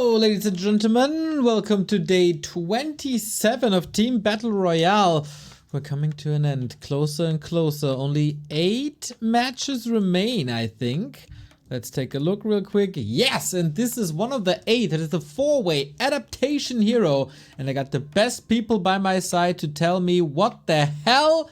Hello, ladies and gentlemen. Welcome to day 27 of Team Battle Royale. We're coming to an end, closer and closer. Only 8 matches remain, I think. Let's take a look real quick. Yes, and this is one of the 8. It is the 4-way Adaptation Hero. And I got the best people by my side to tell me what the hell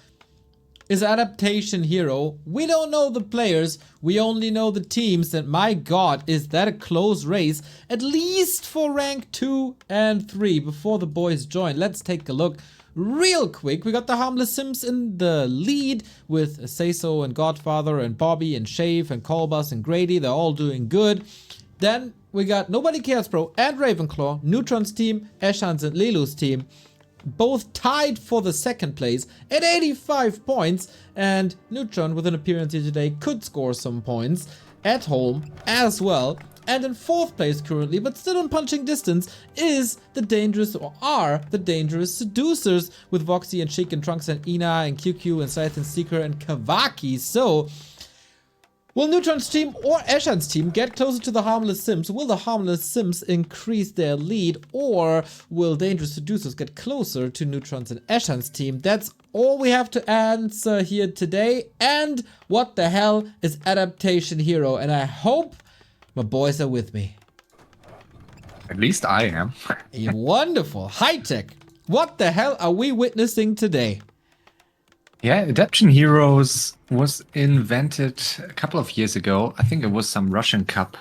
is Adaptation Hero. We don't know the players, we only know the teams, and my god, is that a close race, at least for rank 2 and 3 before the boys join. Let's take a look real quick. We got the Harmless Sims in the lead with Sayso and Godfather and Bobby and Shave and Colbus and Grady. They're all doing good. Then we got Nobody Cares Pro and Ravenclaw, Neutron's team, Eshan's and Lelu's team, both tied for the second place at 85 points, and Neutron with an appearance here today could score some points at home as well. And in 4th place currently, but still in punching distance, is the Dangerous, or are the Dangerous Seducers, with Voxy and Chic and Trunks and Ina and QQ and Scythe and Seeker and Kavaki. So will Neutron's team or Eshan's team get closer to the Harmless Sims? Will the Harmless Sims increase their lead, or will Dangerous Seducers get closer to Neutron's and Eshan's team? That's all we have to answer here today. And what the hell is Adaptation Hero? And I hope my boys are with me. At least I am. Wonderful. HighTac, what the hell are we witnessing today? Yeah, Adaptation Heroes was invented a couple of years ago. I think it was some Russian Cup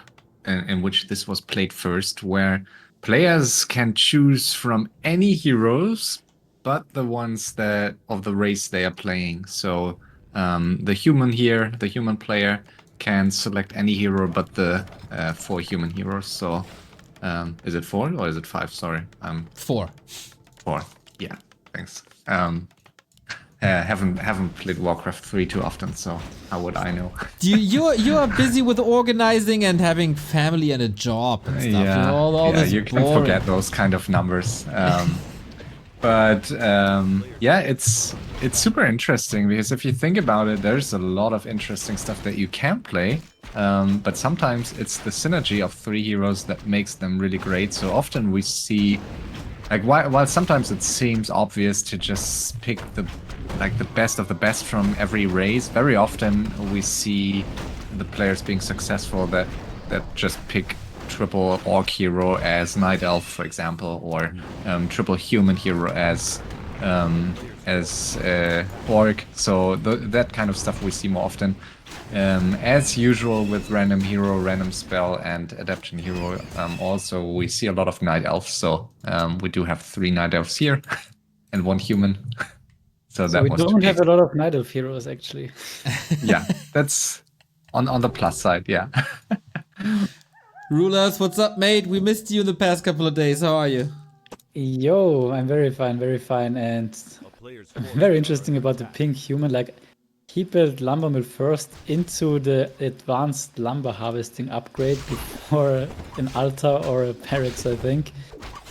in which this was played first, where players can choose from any heroes, but the ones that of the race they are playing. So the human player can select any hero but the 4 human heroes. So is it 4 or is it 5? Sorry. 4. 4. Yeah, thanks. Haven't played Warcraft 3 too often, so how would I know? You are busy with organizing and having family and a job and stuff. Yeah, all this you can forget those kind of numbers. Yeah, it's super interesting because if you think about it, there's a lot of interesting stuff that you can play. But sometimes it's the synergy of 3 heroes that makes them really great. So often we see, like, while sometimes it seems obvious to just pick the best of the best from every race, very often we see the players being successful that just pick triple orc hero as Night Elf, for example, or triple human hero as orc. So that kind of stuff we see more often. As usual with random hero, random spell, and adaptation hero, also we see a lot of Night Elves. So we do have 3 Night Elves here and 1 human. So we don't have a lot of Night Elf heroes, actually. Yeah, that's on the plus side, yeah. RulaZ, what's up, mate? We missed you the past couple of days. How are you? Yo, I'm very fine, and very interesting about the pink human. Like, he built lumber mill first into the advanced lumber harvesting upgrade before an altar or a barracks, I think.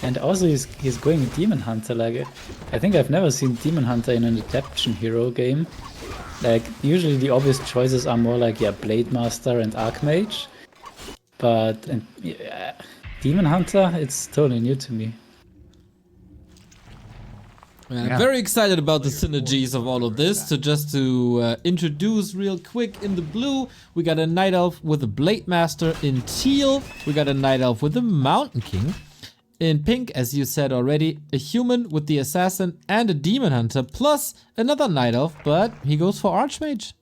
And also he's going Demon Hunter. Like, I think I've never seen Demon Hunter in an Adaptation Hero game. Like, usually the obvious choices are more like, yeah, Blade Master and Archmage. But Demon Hunter, it's totally new to me. I'm very excited about the synergies of all of this. So just to introduce real quick, in the blue, we got a Night Elf with a Blade Master. In teal, we got a Night Elf with a Mountain King. In pink, as you said already, a human with the Assassin and a Demon Hunter, plus another Night Elf, but he goes for Archmage.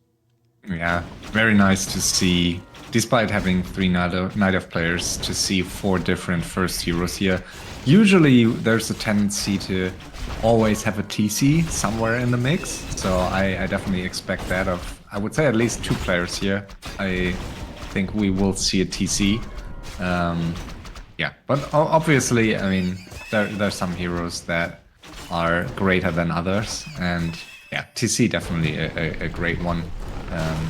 Yeah, very nice to see, despite having 3 Night Elf players, to see 4 different first heroes here. Usually there's a tendency to always have a TC somewhere in the mix, so I definitely expect that of, I would say, at least 2 players here. I think we will see a TC. Yeah, but obviously, I mean, there's some heroes that are greater than others, and yeah, TC definitely a great one.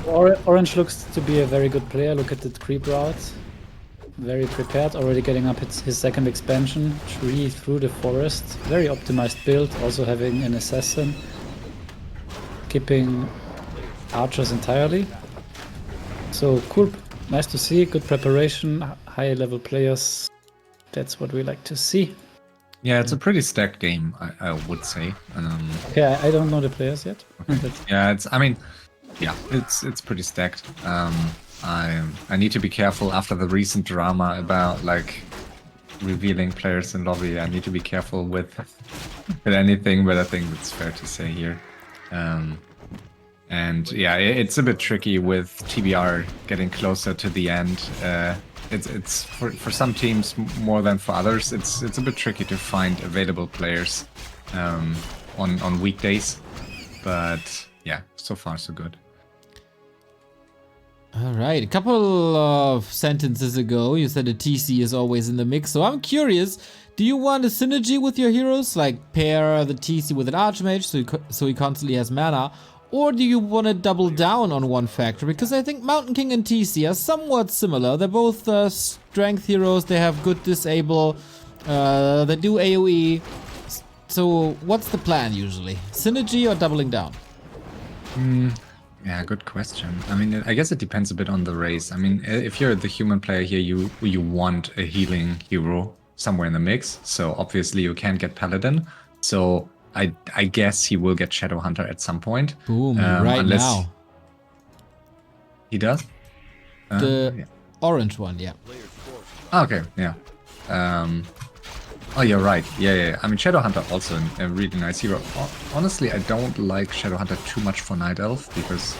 Orange looks to be a very good player. Look at the creep route. Very prepared, already getting up his second expansion, tree through the forest. Very optimized build, also having an assassin. Skipping archers entirely. So cool, nice to see, good preparation, high level players that's what we like to see. Yeah, it's a pretty stacked game, I would say. Okay, I don't know the players yet. Yeah, it's pretty stacked. I need to be careful after the recent drama about like revealing players in lobby. I need to be careful with anything, but I think it's fair to say here. And yeah, it's a bit tricky with TBR getting closer to the end. It's for some teams more than for others. It's a bit tricky to find available players on weekdays, but yeah, so far so good. All right, a couple of sentences ago, you said a TC is always in the mix. So I'm curious, do you want a synergy with your heroes, like pair the TC with an Archmage so he constantly has mana? Or do you want to double down on one factor? Because I think Mountain King and TC are somewhat similar. They're both strength heroes, they have good disable, they do AoE. So what's the plan usually? Synergy or doubling down? Yeah, good question. I mean, I guess it depends a bit on the race. I mean, if you're the human player here, you want a healing hero somewhere in the mix. So obviously you can't get Paladin. So I guess he will get Shadowhunter at some point. Boom, right now. He does? The orange one, yeah. Okay, yeah. Oh, you're right. Yeah. I mean, Shadowhunter also a really nice hero. Honestly, I don't like Shadowhunter too much for Night Elf because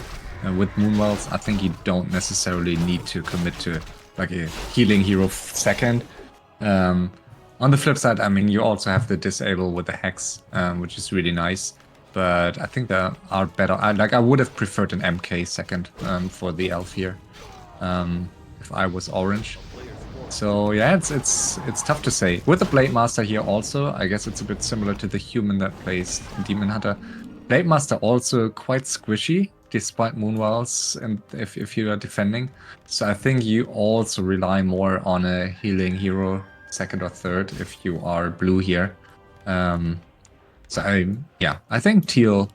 with Moonwells, I think you don't necessarily need to commit to like a healing hero second. On the flip side, I mean, you also have the disable with the Hex, which is really nice. But I think there are better. I would have preferred an MK second for the Elf here if I was orange. So yeah, it's tough to say. With the Blade Master here also, I guess it's a bit similar to the human that plays Demon Hunter. Blade Master also quite squishy, despite Moonwells, and if you are defending. So I think you also rely more on a healing hero second or third if you are blue here. So I think Teal.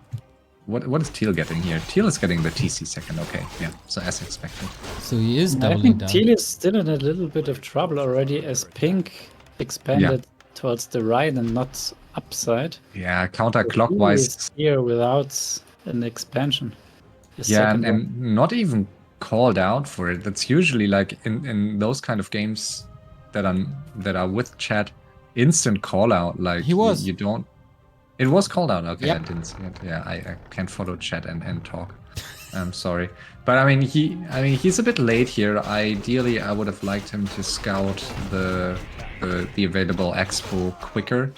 What is Teal getting here? Teal is getting the TC second. Okay, yeah. So as expected. So he is I doubling think down. Teal is still in a little bit of trouble already as Pink expanded towards the right and not upside. Yeah, counterclockwise. Here without an expansion. Yeah, and not even called out for it. That's usually like in those kind of games that are with chat, instant call out. Like he was. You don't. It was called out. Okay, yep. I didn't see it. Yeah, I can't follow chat and talk. I'm sorry, but I mean he's a bit late here. Ideally, I would have liked him to scout the available expo quicker.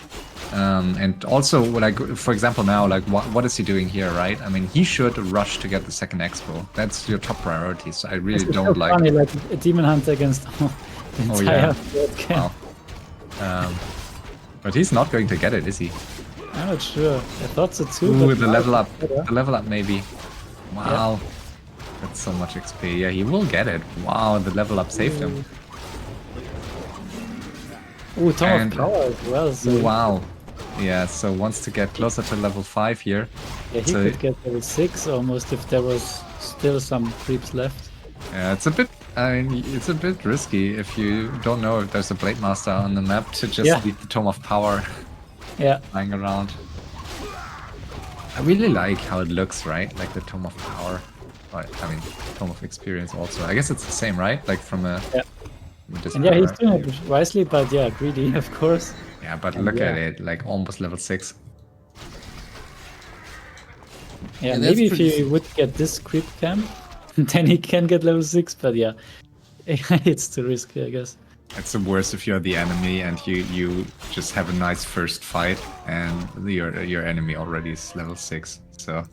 And also, like for example, now like what is he doing here, right? I mean, he should rush to get the second expo. That's your top priority. So I really don't like. Funny, like a Demon Hunter against the entire Wow. But he's not going to get it, is he? I'm not sure. I thought so too. Ooh, but the level up. The level up maybe. Wow. Yeah. That's so much XP. Yeah, he will get it. Wow, the level up saved him. Ooh, Tome of Power as well. So wow. Yeah, so wants to get closer to level 5 here. Yeah, he could get level 6 almost if there was still some creeps left. Yeah, it's a bit. I mean, it's a bit risky if you don't know if there's a Blade Master on the map to just leave the Tome of Power. Lying around. I really like how it looks, right? Like the Tome of Power. Or, I mean, Tome of Experience also. I guess it's the same, right? Like from a... And yeah, he's doing it wisely, but yeah, greedy, of course. Yeah, but look at it, like almost level 6. Yeah, maybe if he would get this creep camp, then he can get level 6, but yeah, it's too risky, I guess. It's the worst if you're the enemy and you just have a nice first fight and your enemy already is level 6. So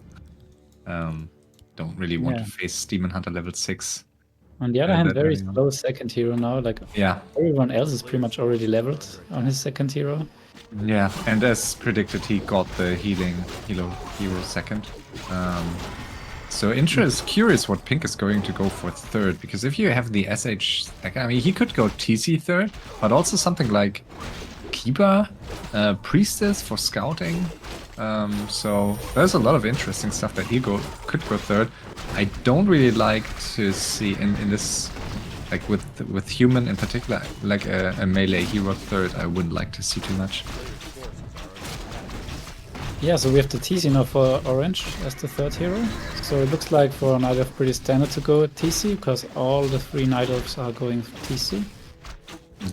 don't really want to face Demon Hunter level 6. On the other hand, very slow second hero now. Like everyone else is pretty much already leveled on his second hero. Yeah, and as predicted, he got the healing hero second. So curious what Pink is going to go for third, because if you have the SH, I mean, he could go TC third, but also something like Keeper, Priestess for scouting. So there's a lot of interesting stuff that he could go third. I don't really like to see in this Like with human in particular, like a melee hero third, I wouldn't like to see too much. Yeah, so we have the TC now for Orange as the third hero. So it looks like for Night Elf pretty standard to go TC, because all the 3 Night Elves are going TC.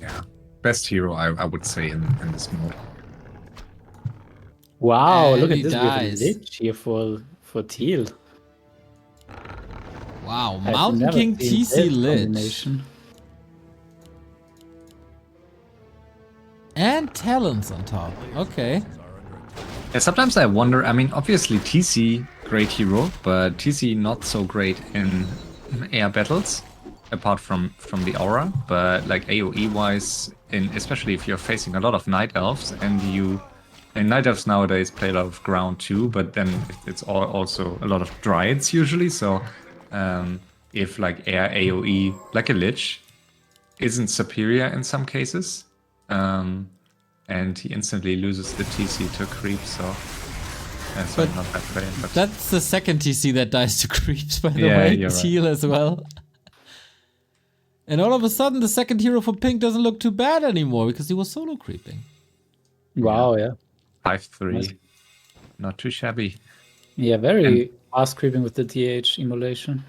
Yeah, best hero I would say in this mode. Wow, And look at he this, we have a dies. Lich here for Teal. Wow, I've Mountain never King seen TC this Lich. combination. And talents on top. Okay. Yeah, sometimes I wonder, I mean, obviously TC, great hero, but TC not so great in air battles, apart from the aura, but like AoE wise, especially if you're facing a lot of Night Elves, and Night Elves nowadays play a lot of ground too, but then it's also a lot of Dryads usually, so if like air AoE, like a Lich, isn't superior in some cases, and he instantly loses the TC to creep, so that's But not that bad. But That's the second TC that dies to creeps, by the Yeah, way. you're right. Teal as well. And all of a sudden, the second hero for Pink doesn't look too bad anymore because he was solo creeping. Wow, yeah. 5-3, Nice. not too shabby. Yeah, very fast creeping with the DH emulation.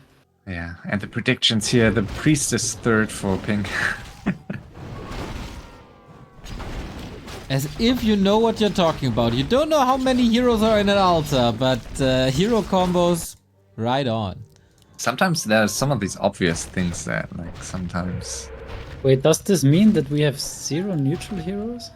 Yeah, and the predictions here, the priest is third for Pink. As if you know what you're talking about. You don't know how many heroes are in an altar, but hero combos, right on. Sometimes there's some of these obvious things that, like, sometimes... Wait, does this mean that we have 0 neutral heroes?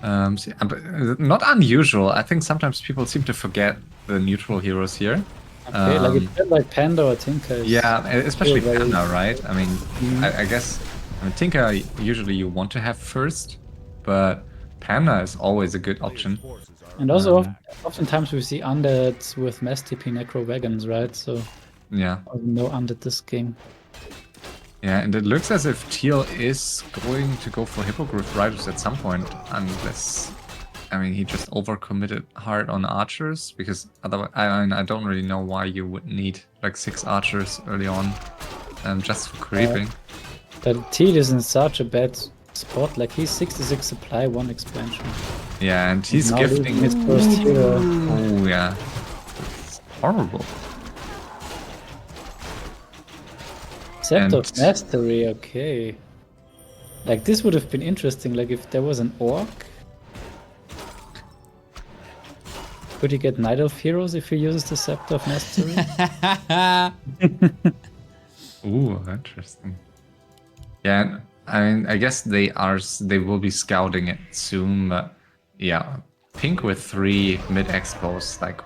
Not unusual. I think sometimes people seem to forget the neutral heroes here. Okay, like it felt like Panda or Tinker. Yeah, especially very- Panda, right? I mean, I guess Tinker usually you want to have first, but Panda is always a good option. And also, oftentimes we see undeads with mass TP necro wagons, right? So, Yeah. no undead this game. Yeah, and it looks as if Teal is going to go for Hippogriff Riders at some point, unless... I mean, he just overcommitted hard on archers, because otherwise, I don't really know why you would need like 6 archers early on, just for creeping. But Teal is in such a bad spot, like he's 66 supply, 1 expansion. Yeah, and he's Now gifting losing his first hero. Oh yeah, it's horrible. Scepter of And- Mastery, okay. Like this would have been interesting, like if there was an orc. Could he get Night Elf heroes if he uses the Scepter of Mastery? Ooh, interesting. Yeah, I mean, I guess they will be scouting it soon, but yeah, Pink with 3 mid expos, like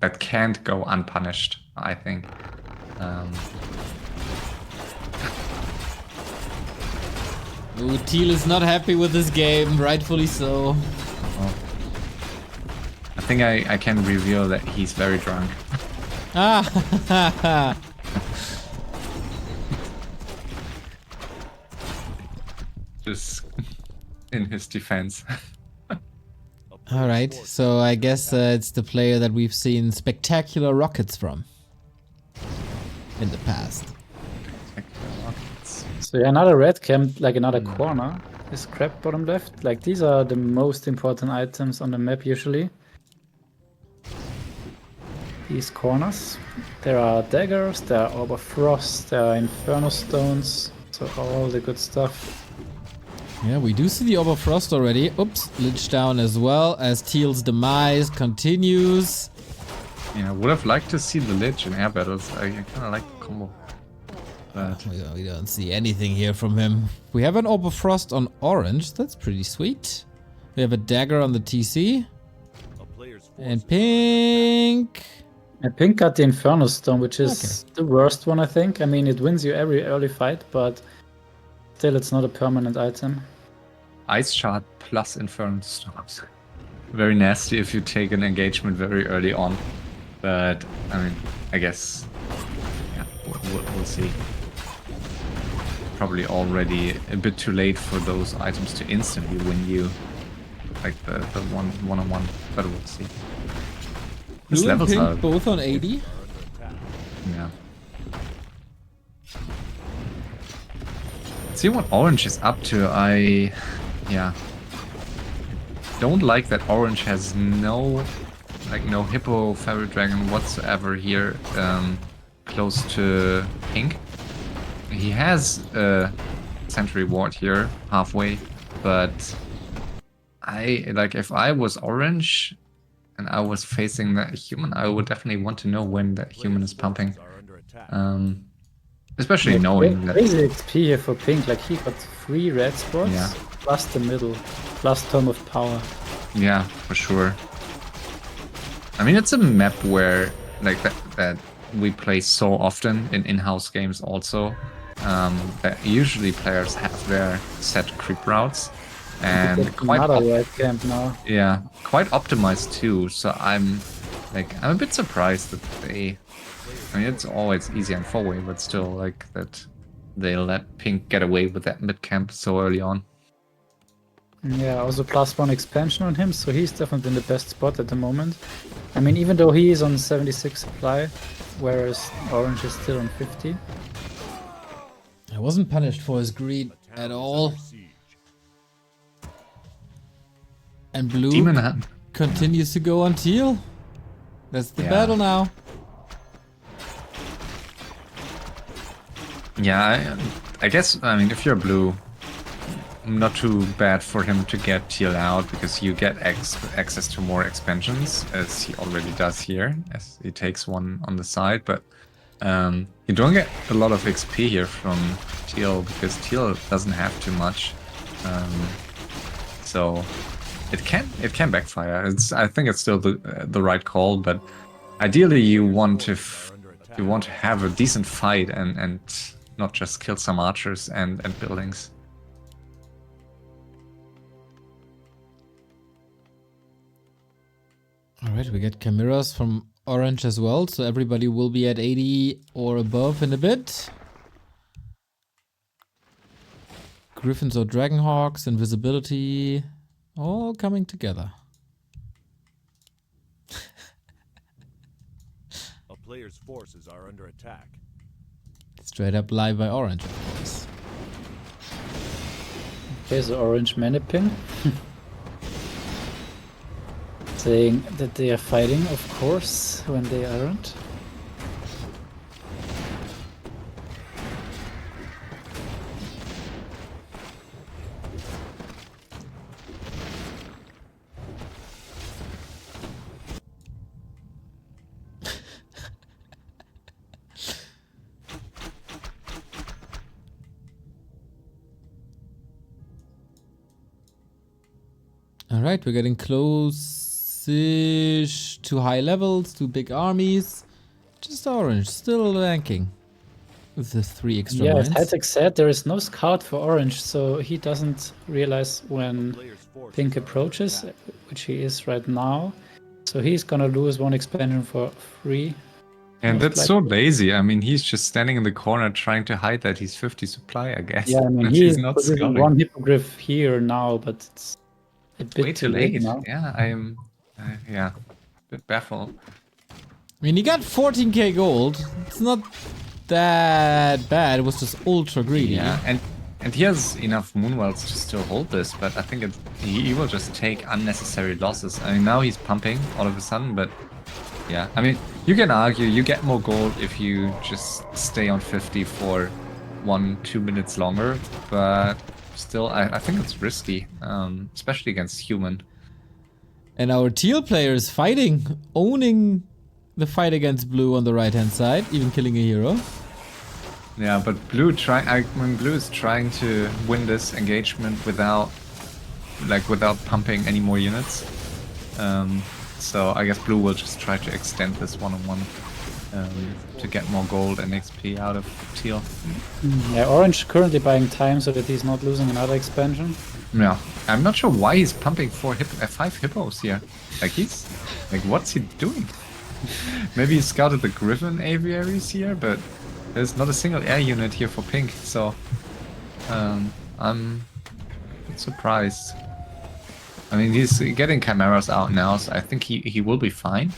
that can't go unpunished, I think. Ooh, Teal is not happy with this game, rightfully so. I think I can reveal that he's very drunk. Ah, Just in his defense. all right, so I guess it's the player that we've seen spectacular rockets from in the past. So yeah, another red camp, like another corner, is crab bottom left. Like these are the most important items on the map usually. These corners. There are daggers, there are Orb of Frost, there are Inferno Stones, so all the good stuff. Yeah, we do see the Orb of Frost already. Oops, Lich down as well as Teal's demise continues. Yeah, would have liked to see the Lich in air battles. I kind of like the combo. But We don't see anything here from him. We have an Orb of Frost on orange. That's pretty sweet. We have a dagger on the TC. And Pink. And Pink got the Inferno Stone, which is the worst one, I think. I mean, it wins you every early fight, but still it's not a permanent item. Ice Shard plus Inferno Stones. Very nasty if you take an engagement very early on. But, I mean, I guess... Yeah, we'll see. Probably already a bit too late for those items to instantly win you. Like the one-on-one, but we'll see. His Blue and levels are... Pink both on 80. Yeah. See what Orange is up to. Yeah. Don't like that Orange has no Hippo, Fairy Dragon whatsoever here close to Pink. He has a Sentry Ward here halfway, but if I was Orange and I was facing that human, I would definitely want to know when that human is pumping. Especially knowing that... Crazy XP here for Pink, like he got 3 red spots, plus the middle, plus Tome of Power. Yeah, for sure. I mean, it's a map where, like, that we play so often in in-house games also, that usually players have their set creep routes. And quite camp now. Yeah, quite optimized too. So I'm a bit surprised that they. I mean, it's always easy on 4-way, but still, like that they let Pink get away with that mid camp so early on. Yeah, also +1 expansion on him, so he's definitely in the best spot at the moment. I mean, even though he is on 76 supply, whereas Orange is still on 50. I wasn't punished for his greed at all. And Blue continues to go on teal. That's the battle now. Yeah, I guess, I mean, if you're Blue, not too bad for him to get teal out, because you get access to more expansions, as he already does here, as he takes one on the side, but you don't get a lot of XP here from teal, because teal doesn't have too much. So it can backfire. I think it's still the right call, but ideally you want to have a decent fight and not just kill some archers and buildings. Alright, we get chimeras from Orange as well, so everybody will be at 80 or above in a bit. Griffins or Dragonhawks, invisibility, all coming together. A player's forces are under attack. Straight up live by Orange, of course. Okay, so Orange Manipin. Saying that they are fighting, of course, when they aren't. Alright, we're getting close-ish to high levels, to big armies. Just Orange, still ranking with the 3 extra Yeah, as mines. HighTac said, there is no scout for Orange, so he doesn't realize when Pink approaches, which he is right now. So he's gonna lose 1 expansion for free. And that's so lazy. I mean, he's just standing in the corner trying to hide that he's 50 supply, I guess. Yeah, I mean, he's he's not putting scouting. 1 hippogriff here now, but it's a bit Way too late. now. Yeah, I am a bit baffled. I mean, he got 14k gold. It's not that bad. It was just ultra greedy. Yeah, and he has enough Moonwells to still hold this, but I think he will just take unnecessary losses. I mean, now he's pumping all of a sudden, but yeah, I mean, you can argue you get more gold if you just stay on 50 for 1-2 minutes longer, but still, I think it's risky, especially against human. And our teal player is fighting, owning the fight against Blue on the right-hand side, even killing a hero. Yeah, but Blue is trying to win this engagement without pumping any more units. So I guess Blue will just try to extend this one-on-one to get more gold and XP out of teal. Yeah, Orange currently buying time so that he's not losing another expansion. Yeah, I'm not sure why he's pumping 5 hippos here. What's he doing? Maybe he scouted the Griffin aviaries here, but there's not a single air unit here for Pink, so I'm surprised. I mean, he's getting chimeras out now, so I think he will be fine.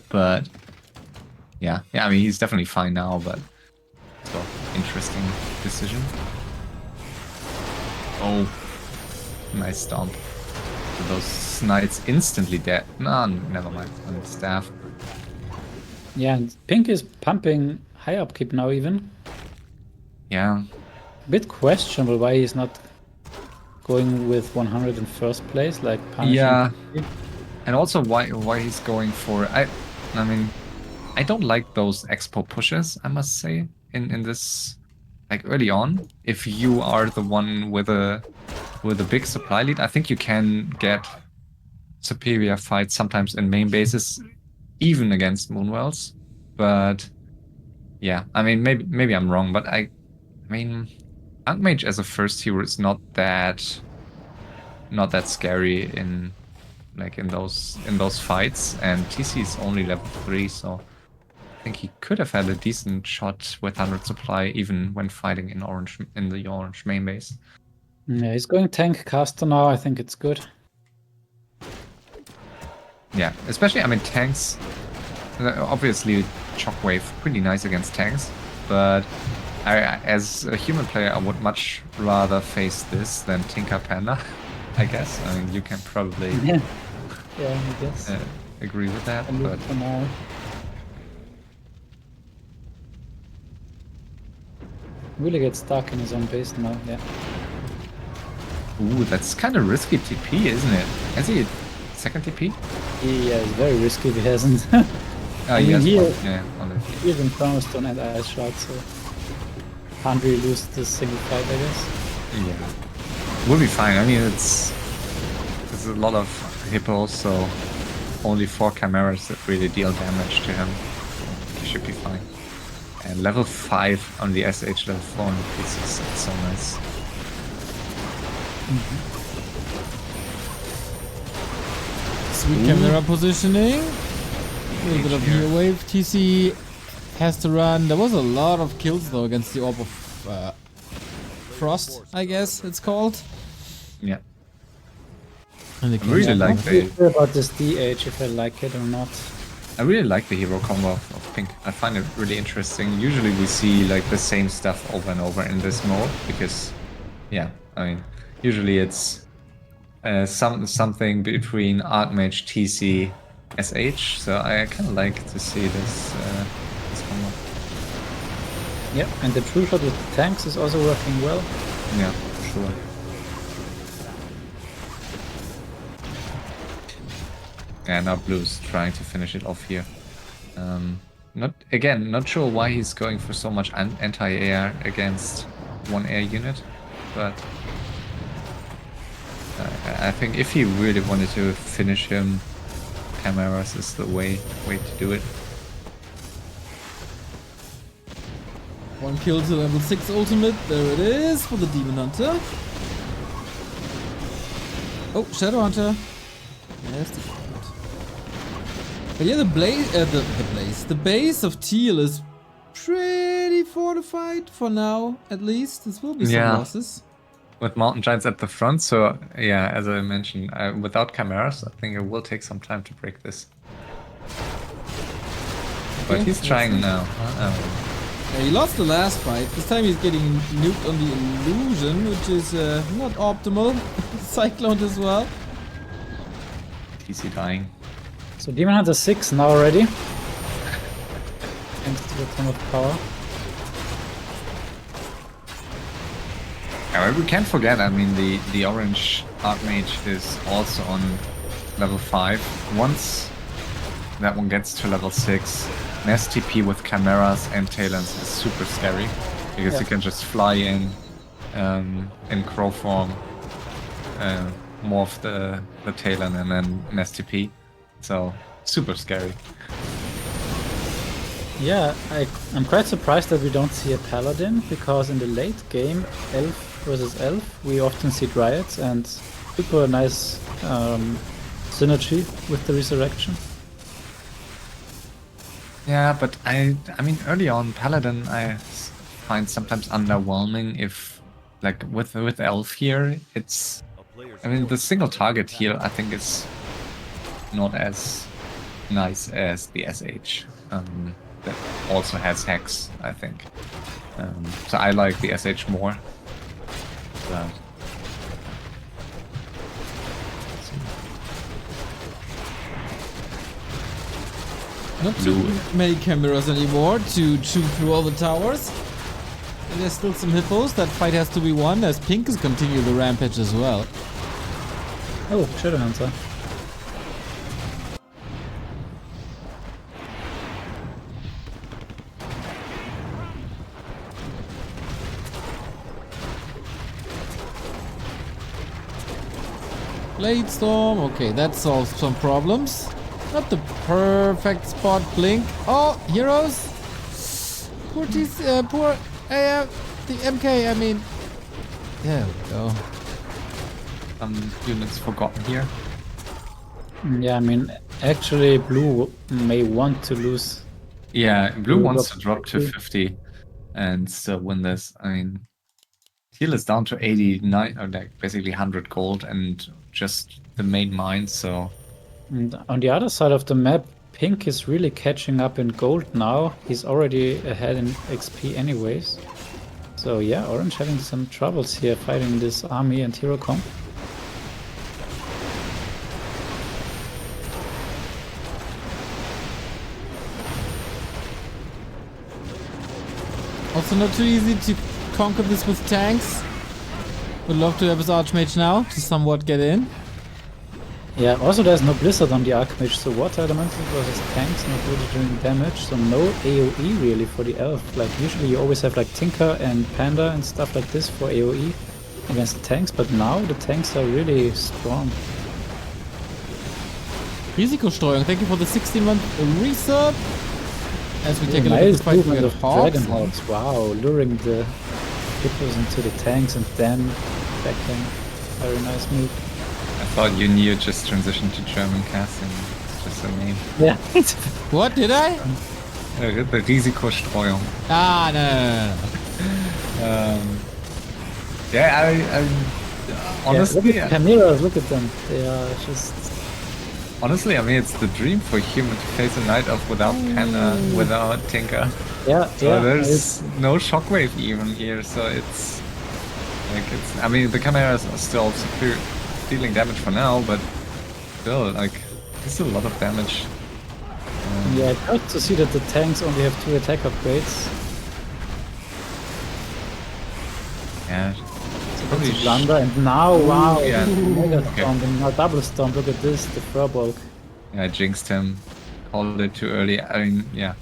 But yeah, I mean, he's definitely fine now, but so interesting decision. Oh, nice stomp. Those knights instantly dead. No, never mind. On staff. Yeah, and pink is pumping high upkeep now even. Yeah. Bit questionable why he's not going with 100 in first place, like punishing. Yeah. And also why he's going for I mean I don't like those expo pushes, I must say, in this like early on. If you are the one with a big supply lead, I think you can get superior fights sometimes in main bases, even against Moonwells. But yeah, I mean maybe I'm wrong, but I mean Archmage as a first hero is not that scary in those fights, and TC is only level 3, so I think he could have had a decent shot with 100 supply even when fighting in the orange main base. Yeah, he's going tank caster now. I think it's good. Yeah, especially, I mean, tanks, obviously Shockwave, pretty nice against tanks, but as a human player, I would much rather face this than Tinker Panda, I guess. I mean, you can probably Yeah, I guess. agree with that, but For now. Really gets stuck in his own base now, yeah. ooh, that's kind of risky TP, isn't it? Has he a second TP? Yeah, it's very risky if he hasn't. Oh, I mean, yes, here- yeah, on the He has Inferno and Ice Shard, so can't really lose this single fight, I guess. yeah. We'll be fine. I mean, there's a lot of hippos, so only 4 chimeras that really deal damage to him. He should be fine. And level 5 on the SH, level 4 on the pieces. That's so nice. Sweet camera positioning. A little bit of Here. heal wave. TC has to run. There was a lot of kills though against the Orb of Frost, I guess it's called. Yeah. And I really like I'm not the sure about this DH, if I like it or not. I really like the hero combo of pink. I find it really interesting. Usually we see like the same stuff over and over in this mode because, yeah, I mean, usually it's something between Archmage, TC, SH. So I kind of like to see this combo. Yep, and the true shot with the tanks is also working well. Yeah, for sure. Yeah, now Blue's trying to finish it off here. Not sure why he's going for so much anti-air against one air unit, but I think if he really wanted to finish him, Chimeras is the way to do it. 1 kill to level 6 ultimate. There it is for the Demon Hunter. Oh, Shadow Hunter. Yes, the point. But yeah, the base of Teal is pretty fortified for now, at least. This will be some Yeah. losses. With Mountain Giants at the front, so yeah, as I mentioned, without Chimeras, I think it will take some time to break this. But Okay, he's trying now. Yeah, he lost the last fight. This time he's getting nuked on the illusion, which is not optimal. Cyclone as well. TC dying. So Demon Hunter 6 now already. Thanks to the ton of power. Yeah, we can't forget, I mean, the orange Archmage is also on level 5. Once that one gets to level 6, Nest TP with Chimeras and Talons is super scary, because you can just fly in Crow form, morph the Talon and then Nest TP. So, super scary. Yeah, I'm quite surprised that we don't see a Paladin, because in the late game, Elf versus Elf, we often see Dryads, and super nice synergy with the Resurrection. Yeah, but I mean, early on, Paladin I find sometimes underwhelming. If like with Elf here, it's I mean the single target heal I think is not as nice as the SH that also has Hex, I think. So I like the SH more. But Not too many cameras anymore to chew through all the towers. And there's still some hippos. That fight has to be won as Pink is continuing the rampage as well. Oh, Shadow Hunter. Blade Storm. Okay, that solves some problems. Not the perfect spot, Blink. Oh, heroes. Poor the MK, I mean. There we go. Some units forgotten here. Yeah, I mean, actually, blue may want to lose. Yeah, blue Blue wants got to drop to 50. 50 and still win this. I mean, heal is down to 89, or like basically 100 gold and just the main mine, so. And on the other side of the map, Pink is really catching up in gold now. He's already ahead in XP anyways. So yeah, Orange having some troubles here fighting this army and hero comp. Also not too easy to conquer this with tanks. Would love to have his Archmage now to somewhat get in. Yeah, also there's no Blizzard on the Archmage, so water elementals versus tanks not really doing damage, so no AoE really for the elf. Like usually you always have like Tinker and Panda and stuff like this for AoE against the tanks, but now the tanks are really strong. Risikostreuung, thank you for the 16-month resub. As we take a look at Nice the fight with movement of Hawks. Dragon Hawks, wow, luring the hippos into the tanks and then backing. Very nice move. I thought you knew just transitioned to German casting. It's just a name. Yeah. What did I? The Risikostreuung. Ah, no. Yeah, I honestly, yeah, look at Chimeras, look at them. They are just... honestly, I mean, it's the dream for a human to face a night elf without Panda, without Tinker. Yeah, So there's no shockwave even here, so it's like I mean, the Chimeras are still dealing damage for now, but still, like, it's a lot of damage. Yeah, it hurts to see that the tanks only have 2 attack upgrades. Yeah, So probably that's a blunder, and now, wow, yeah. Mega Okay. Stomp, and now Double Stomp, look at this, the Furbolg. I jinxed him. Called it too early. I mean, yeah,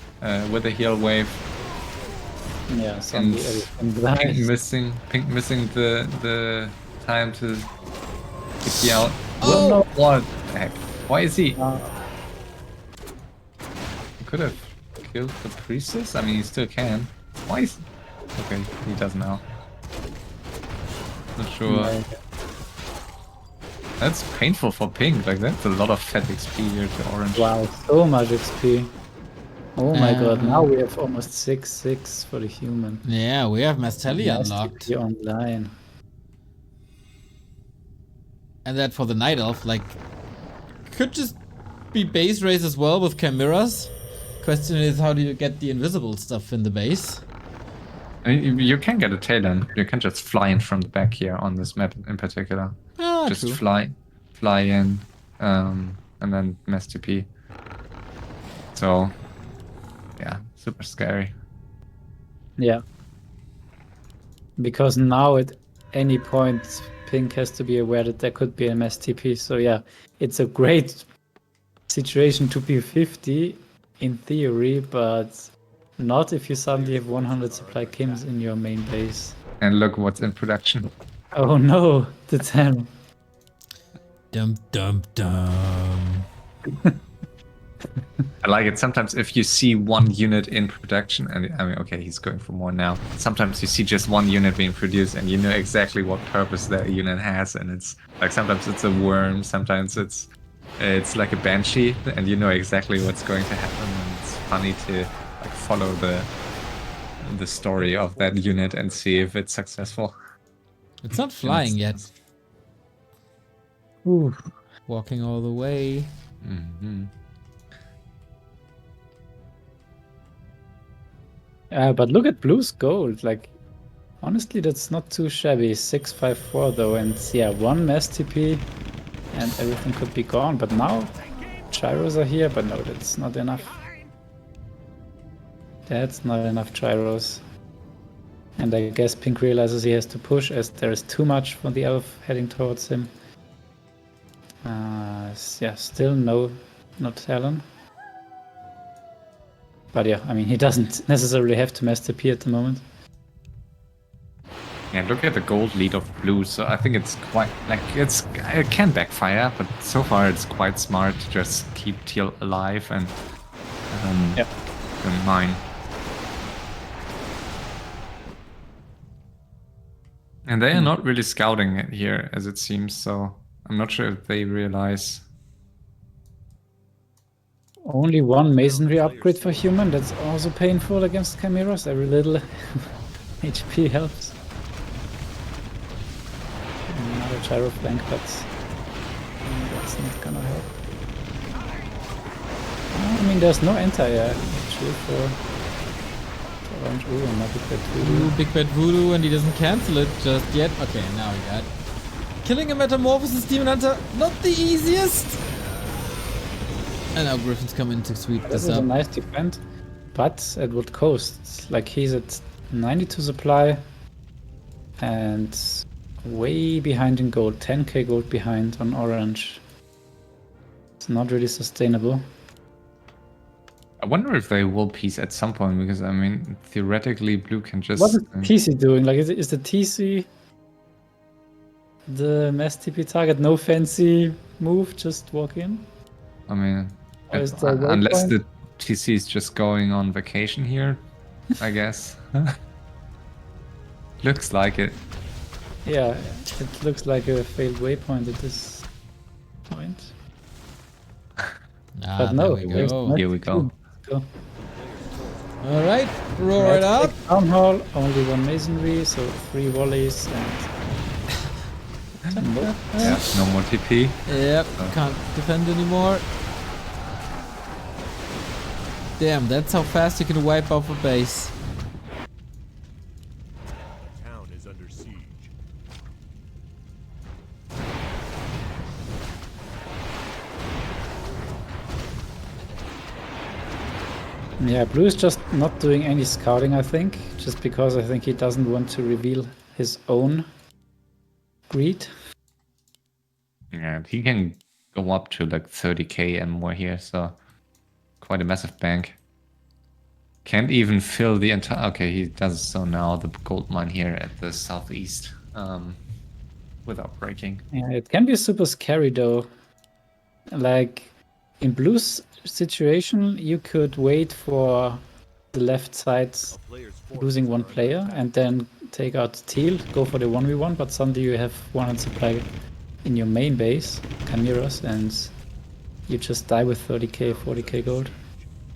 with a heal wave. Yeah, suddenly everything dies. Pink missing the time to get you out. Oh! What the heck? Why is he? Uh, He could have killed the priestess. I mean, he still can. Why is? Okay, he does now. Not sure. yeah. That's painful for Pink. Like that's a lot of fat XP here to Orange. Wow, so much XP. Oh my god, Um, now we have almost 6-6 for the human. Yeah, we have Mastelli Nice unlocked. TP online. And that for the Night Elf, like, could just be base race as well with Chimeras. Question is, how do you get the invisible stuff in the base? I mean, you can get a tail end. You can just fly in from the back here on this map in particular. Ah, Just true. fly in, and then mass TP. So, yeah, super scary. Yeah. Because now at any point, Pink has to be aware that there could be a mass TP. So yeah, it's a great situation to be 50 in theory, but not if you suddenly have 100 supply Kims in your main base. And look what's in production. Oh no, the 10. Dum dum dum. I like it. Sometimes if you see one unit in production, and I mean, okay, he's going for more now. Sometimes you see just one unit being produced, and you know exactly what purpose that unit has. And it's like sometimes it's a worm, sometimes it's like a banshee, and you know exactly what's going to happen. And it's funny to like follow the story of that unit and see if it's successful. It's not flying yet. Ooh. Walking all the way. Mm-hmm. But look at Blue's gold. Like, honestly, that's not too shabby. 654 though, and yeah, 1 mass TP, and everything could be gone. But now, gyros are here, but no, that's not enough. That's not enough gyros. And I guess Pink realizes he has to push as there is too much from the elf heading towards him. Yeah, still not Talon. But yeah, I mean, he doesn't necessarily have to Master P at the moment. Yeah, look at the gold lead of blue. So I think it's quite like it can backfire, but so far it's quite smart to just keep Teal alive and mine. And they are not really scouting it here, as it seems. So I'm not sure if they realize. Only one masonry upgrade for human. That's also painful against chimeras. Every little HP helps. Another gyro flank, but that's not gonna help. I mean, there's no anti-air actually for orange. Ooh, and not Big Bad Voodoo. Ooh, Big Bad Voodoo, and he doesn't cancel it just yet. Okay, now we got it. Killing a Metamorphosis Demon Hunter, not the easiest. And now Griffin's coming to sweep This this is a up. nice defend, but at what cost? Like, he's at 92 supply and way behind in gold, 10k gold behind on orange. It's not really sustainable. I wonder if they will piece at some point, because I mean, theoretically, blue can just. What is TC doing? Like, is the TC the mass TP target? No fancy move, just walk in? I mean, Or is there a unless waypoint? the TC is just going on vacation here, I guess. Looks like it. Yeah, it looks like a failed waypoint at this point. Ah, But no, there we go. Here we go. Go. All right, roar it up. Town hall, only one masonry, so 3 volleys and. Yeah, no more TP. Yep, can't defend anymore. Damn, that's how fast you can wipe off a base. Town is under siege. Yeah, blue is just not doing any scouting, I think, just because I think he doesn't want to reveal his own greed. Yeah, he can go up to like 30k and more here, so quite a massive bank. Can't even fill the entire. Okay, he does so now. The gold mine here at the southeast, without breaking. Yeah, it can be super scary though. Like in blue's situation, you could wait for the left side losing one player and then take out teal, go for the 1v1, but suddenly you have 100 supply in your main base, chimeras, and you just die with 30k, 40k gold.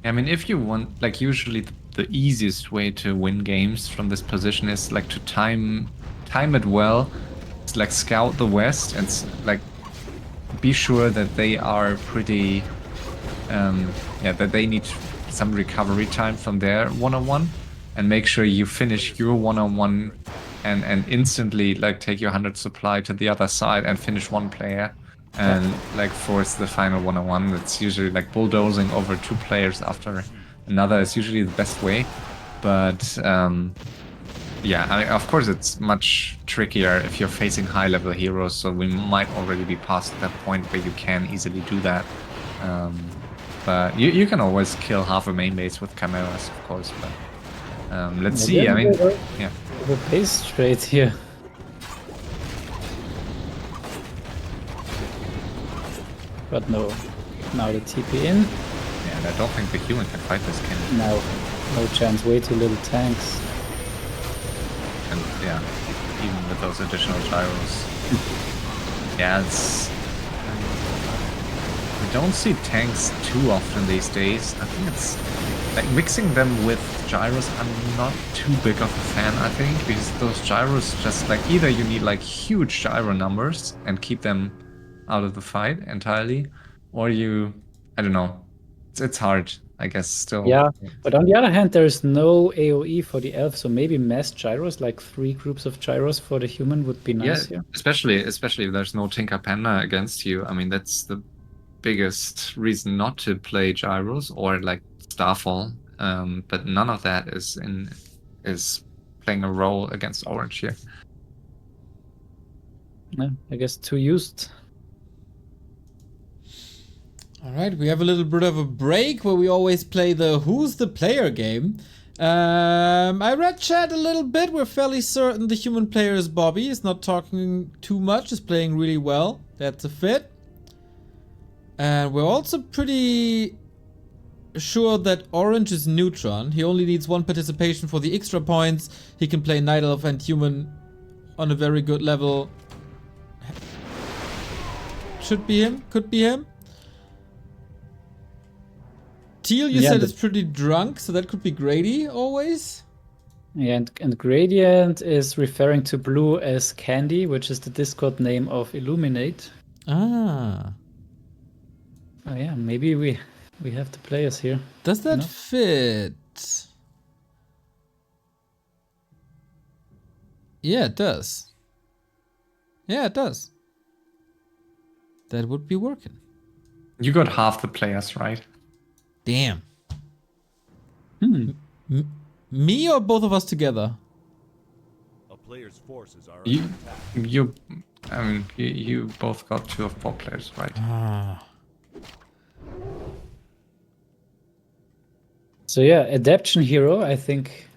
I mean, if you want, like, usually the easiest way to win games from this position is like to time it well. It's like scout the west and like be sure that they are pretty, that they need some recovery time from their one-on-one, and make sure you finish your one-on-one and instantly like take your 100 supply to the other side and finish one player. And like force the final one-on-one. That's usually like bulldozing over 2 players after another is usually the best way. But yeah, I mean, of course it's much trickier if you're facing high-level heroes. So we might already be past that point where you can easily do that. But you can always kill half a main base with chimeras, of course. But let's see. I mean, yeah. The base straight here. But no, now the TP in. Yeah, and I don't think the human can fight this can. No chance, way too little tanks. And yeah, even with those additional gyros. Yeah, it's. We don't see tanks too often these days. I think it's like mixing them with gyros. I'm not too big of a fan, I think, because those gyros just like either you need like huge gyro numbers and keep them out of the fight entirely, or I don't know. It's hard, I guess, still. Yeah, but on the other hand, there is no AoE for the elf, so maybe mass gyros, like 3 groups of gyros for the human would be nice here. Especially if there's no Tinker Panda against you. I mean, that's the biggest reason not to play gyros or like Starfall. but none of that is playing a role against Orange here. Yeah, I guess too used. All right, we have a little bit of a break where we always play the Who's the Player game. I read chat a little bit. We're fairly certain the human player is Bobby. He's not talking too much. He's playing really well. That's a fit. And we're also pretty sure that Orange is Neutron. He only needs 1 participation for the extra points. He can play Night Elf and Human on a very good level. Should be him. Could be him. Teal, you said it's pretty drunk, so that could be Grady always. Yeah, and Gradient is referring to Blue as Candy, which is the Discord name of Illuminate. Ah. Oh yeah, maybe we have the players here. Does that fit? Yeah, it does. Yeah, it does. That would be working. You got half the players, right? Damn. Me or both of us together? A player's forces are You both got 2 of 4 players, right? Ah. So yeah, Adaptation Hero, I think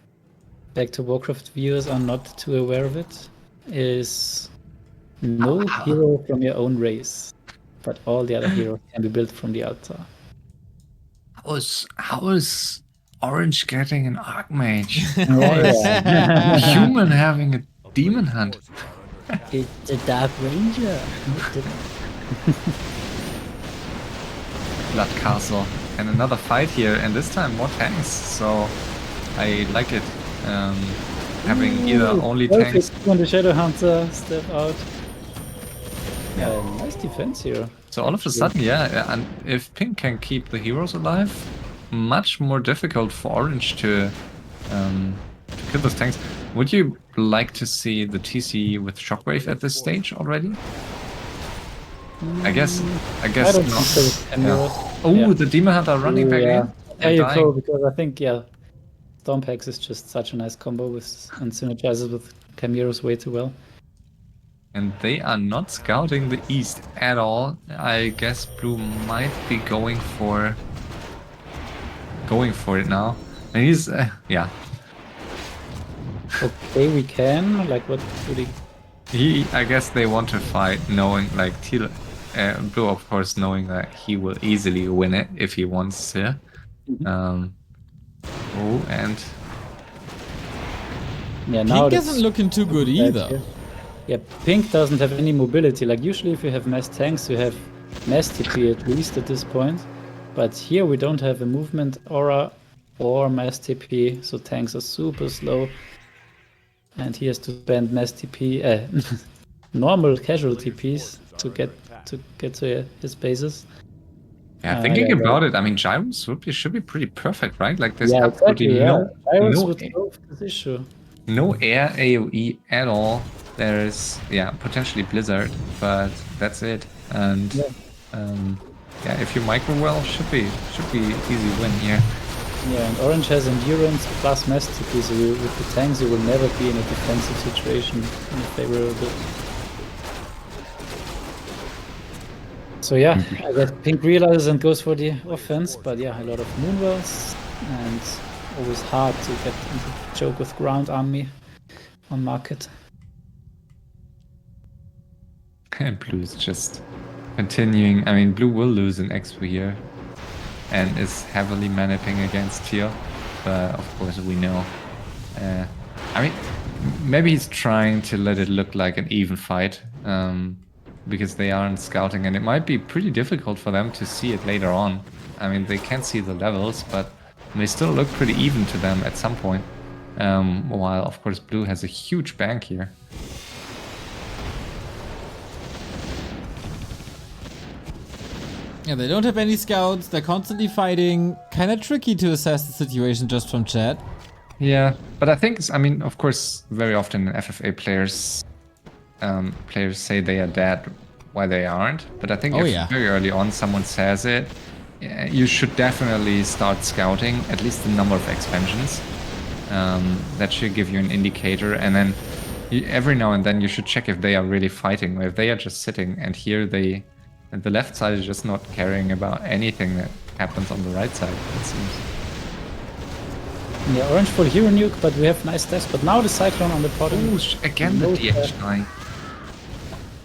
Back to Warcraft viewers are not too aware of it, is no hero from your own race, but all the other heroes can be built from the altar. How is Orange getting an Archmage? Yeah. Human having a Demon Hunt. It's a Dark Ranger. Blood Castle. And another fight here, and this time more tanks, so I like it. Having either only tanks. When the Shadow Hunter step out. Yeah, nice defense here. So all of a sudden, yeah, and if Pink can keep the heroes alive, much more difficult for Orange to kill those tanks. Would you like to see the TC with Shockwave at this stage already? I guess I don't not. think so. Yeah. Oh, the Demon Hunter running back in. There you go, because I think, Stormpax is just such a nice combo with and synergizes with Chimeras way too well. And they are not scouting the east at all. I guess Blue might be going for it now. And he's yeah. Okay, we can. Like, what do they? I guess they want to fight, knowing like Blue, of course, knowing that he will easily win it if he wants to. Oh, and yeah, now Pink isn't looking too good either. Yeah, Pink doesn't have any mobility. Like, usually if you have mass tanks, you have mass TP at least at this point. But here we don't have a movement aura or mass TP, so tanks are super slow. And he has to spend mass TP, normal casual TPs to get to his bases. yeah, thinking about it, I mean, Gyros should be pretty perfect, right? Like, there's absolutely Gyros would solve this issue. No air AoE at all. There's potentially Blizzard, but that's it. And if you micro well, should be easy win here. Yeah, and Orange has endurance plus mass TP, so with the tanks you will never be in a defensive situation in a favorable. So yeah, I guess Pink realizes and goes for the offense, but yeah, a lot of Moonwells, and always hard to get into the joke with ground army on market. And Blue is just continuing. I mean, Blue will lose an Expo here and is heavily maniping against Teal, but of course we know. I mean, maybe he's trying to let it look like an even fight, because they aren't scouting, and it might be pretty difficult for them to see it later on. I mean, they can't see the levels, but they still look pretty even to them at some point. While, of course, Blue has a huge bank here. Yeah, they don't have any scouts. They're constantly fighting. Kind of tricky to assess the situation just from chat. Yeah, but I think, I mean, of course, very often FFA players say they are dead while they aren't. But I think if very early on someone says it, you should definitely start scouting at least the number of expansions. That should give you an indicator, and then every now and then you should check if they are really fighting, or if they are just sitting. And here and the left side is just not caring about anything that happens on the right side, it seems. Yeah, orange full hero nuke, but we have nice stats. But now the Cyclone on the bottom. Ooh, again the DH guy.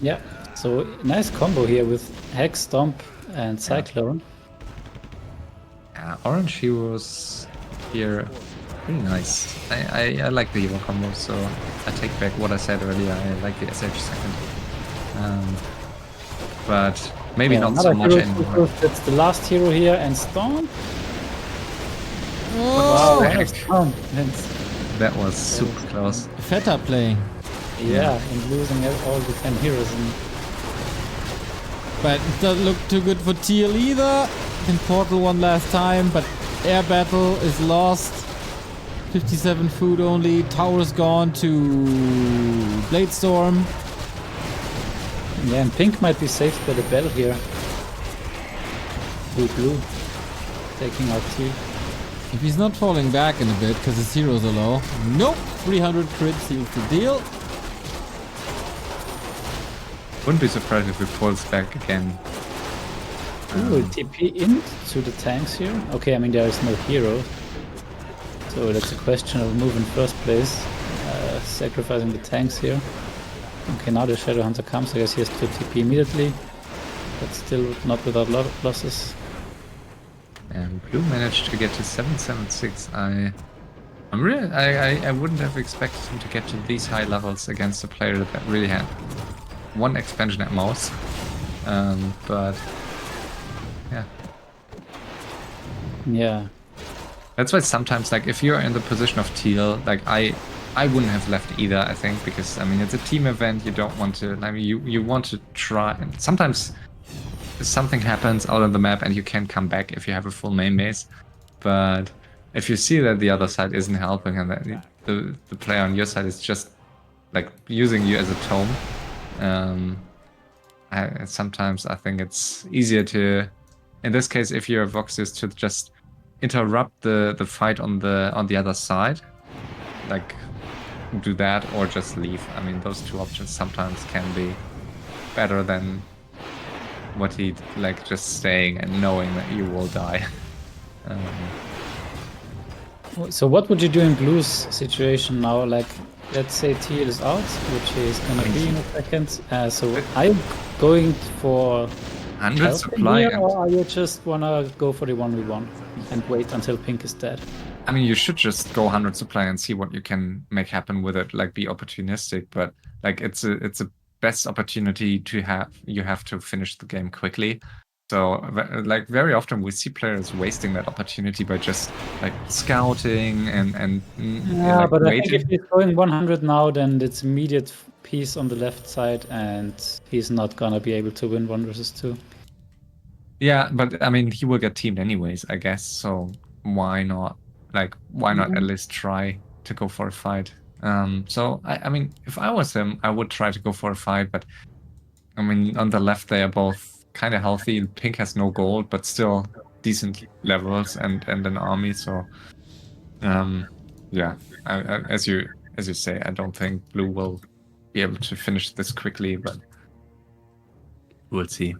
Yeah, so nice combo here with Hex, Stomp, and Cyclone. Orange heroes here, pretty nice. I like the hero combo, so I take back what I said earlier. I like the SH second. But maybe not so much anymore. That's the last hero here, and Stomp. Oh, Wow, Stomp. that was super close. Feta playing. Yeah, and losing all the 10 heroes. But it doesn't look too good for Teal either. In Portal one last time, but Air Battle is lost. 57 food only. Tower's gone to Bladestorm. Yeah, and pink might be saved by the bell here. Blue. Taking out Teal. If he's not falling back in a bit because his heroes are low. Nope. 300 crit seals the deal. Wouldn't be surprised if it falls back again. Ooh, TP into the tanks here. Okay, I mean there is no hero. So that's a question of move in first place. Sacrificing the tanks here. Okay, now the Shadow Hunter comes. I guess he has to TP immediately. But still not without a lot of losses. And blue managed to get to 776. I wouldn't have expected him to get to these high levels against a player that really had one expansion at most. But yeah. Yeah. That's why sometimes, like, if you're in the position of Teal, like, I wouldn't have left either, I think, because, I mean, it's a team event, you don't want to, I mean, you want to try, and sometimes something happens out on the map and you can't come back if you have a full main base, but if you see that the other side isn't helping and that the player on your side is just, like, using you as a tome, sometimes I think it's easier to, in this case, if you're Voxius, to just interrupt the fight on the other side, like do that or just leave. I mean, those two options sometimes can be better than what he like just staying and knowing that you will die. So what would you do in blue's situation now? Like, let's say Teal is out, which is gonna be in a second. So are you going for 100 supply, here, or are you just wanna go for the 1v1 and wait until pink is dead? I mean, you should just go 100 supply and see what you can make happen with it. Like, be opportunistic, but like it's a best opportunity to have. You have to finish the game quickly. So, like, very often we see players wasting that opportunity by just like scouting and yeah, like, but waiting. I think if he's going 100 now, then it's immediate piece on the left side, and he's not gonna be able to win 1 versus 2. Yeah, but I mean, he will get teamed anyways, I guess. So why not? Like, why not at least try to go for a fight? So I mean, if I was him, I would try to go for a fight. But I mean, on the left, they are both kind of healthy. Pink has no gold, but still decent levels and an army. So yeah, as you say, I don't think blue will be able to finish this quickly, but we'll see.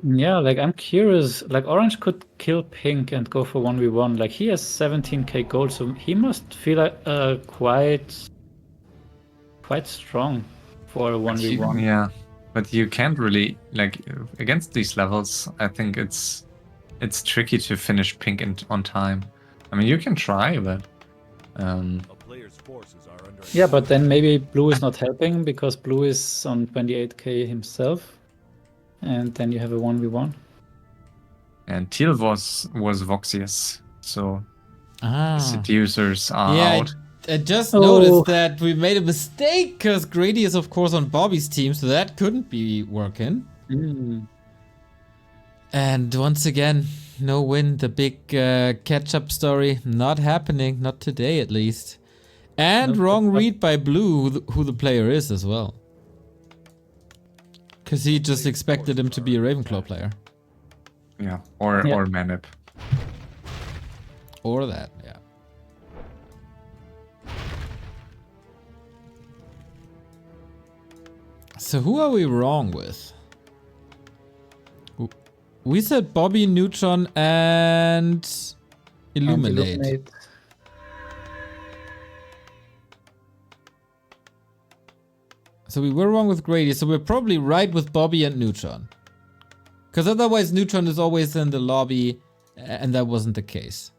Yeah, like I'm curious, like orange could kill pink and go for 1v1. Like he has 17k gold, so he must feel like quite strong for a 1v1. Yeah, but you can't really, like, against these levels, I think it's tricky to finish pink on time. I mean, you can try, but A player's forces are under yeah, but then maybe blue is not helping because blue is on 28k himself. And then you have a 1v1. And Teal was Voxius, so seducers are out. I just noticed that we made a mistake because Grady is of course on Bobby's team, so that couldn't be working. And once again, no win. The big catch-up story not happening, not today at least. And wrong read by blue who the player is as well. Because he just expected him to be a Ravenclaw player. Yeah, or Yeah. or Manip. Or that, yeah. So who are we wrong with? We said Bobby, Neutron, and Illuminate. And Illuminate. So we were wrong with Grady, so we're probably right with Bobby and Neutron. Because otherwise Neutron is always in the lobby, and that wasn't the case.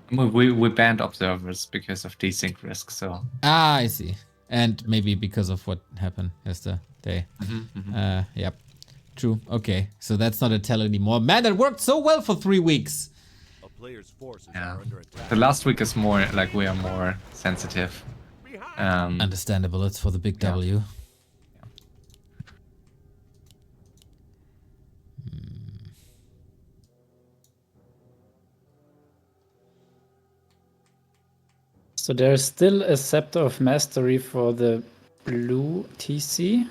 We banned observers because of desync risk, so... Ah, I see. And maybe because of what happened yesterday. Yep. True. Okay. So that's not a tell anymore. Man, that worked so well for 3 weeks. A player's forces Yeah. are under attack. The last week is more, like, we are more sensitive. Understandable. It's for the big Yeah. W. So there's still a Scepter of Mastery for the blue TC.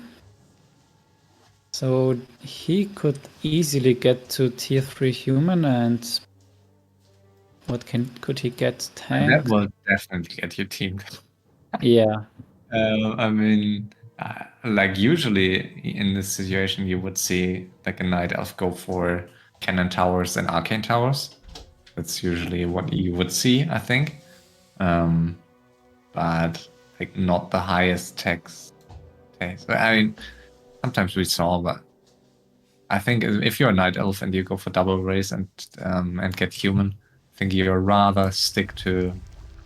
So he could easily get to tier 3 human, and what could he get? And Tank? that will definitely get you teamed. Yeah. I mean, like usually in this situation, you would see like a Night Elf go for Cannon Towers and Arcane Towers. That's usually what you would see, I think. But like not the highest text. So, I mean, sometimes we saw, but I think if you're a Night Elf and you go for double raise and get human, I think you'd rather stick to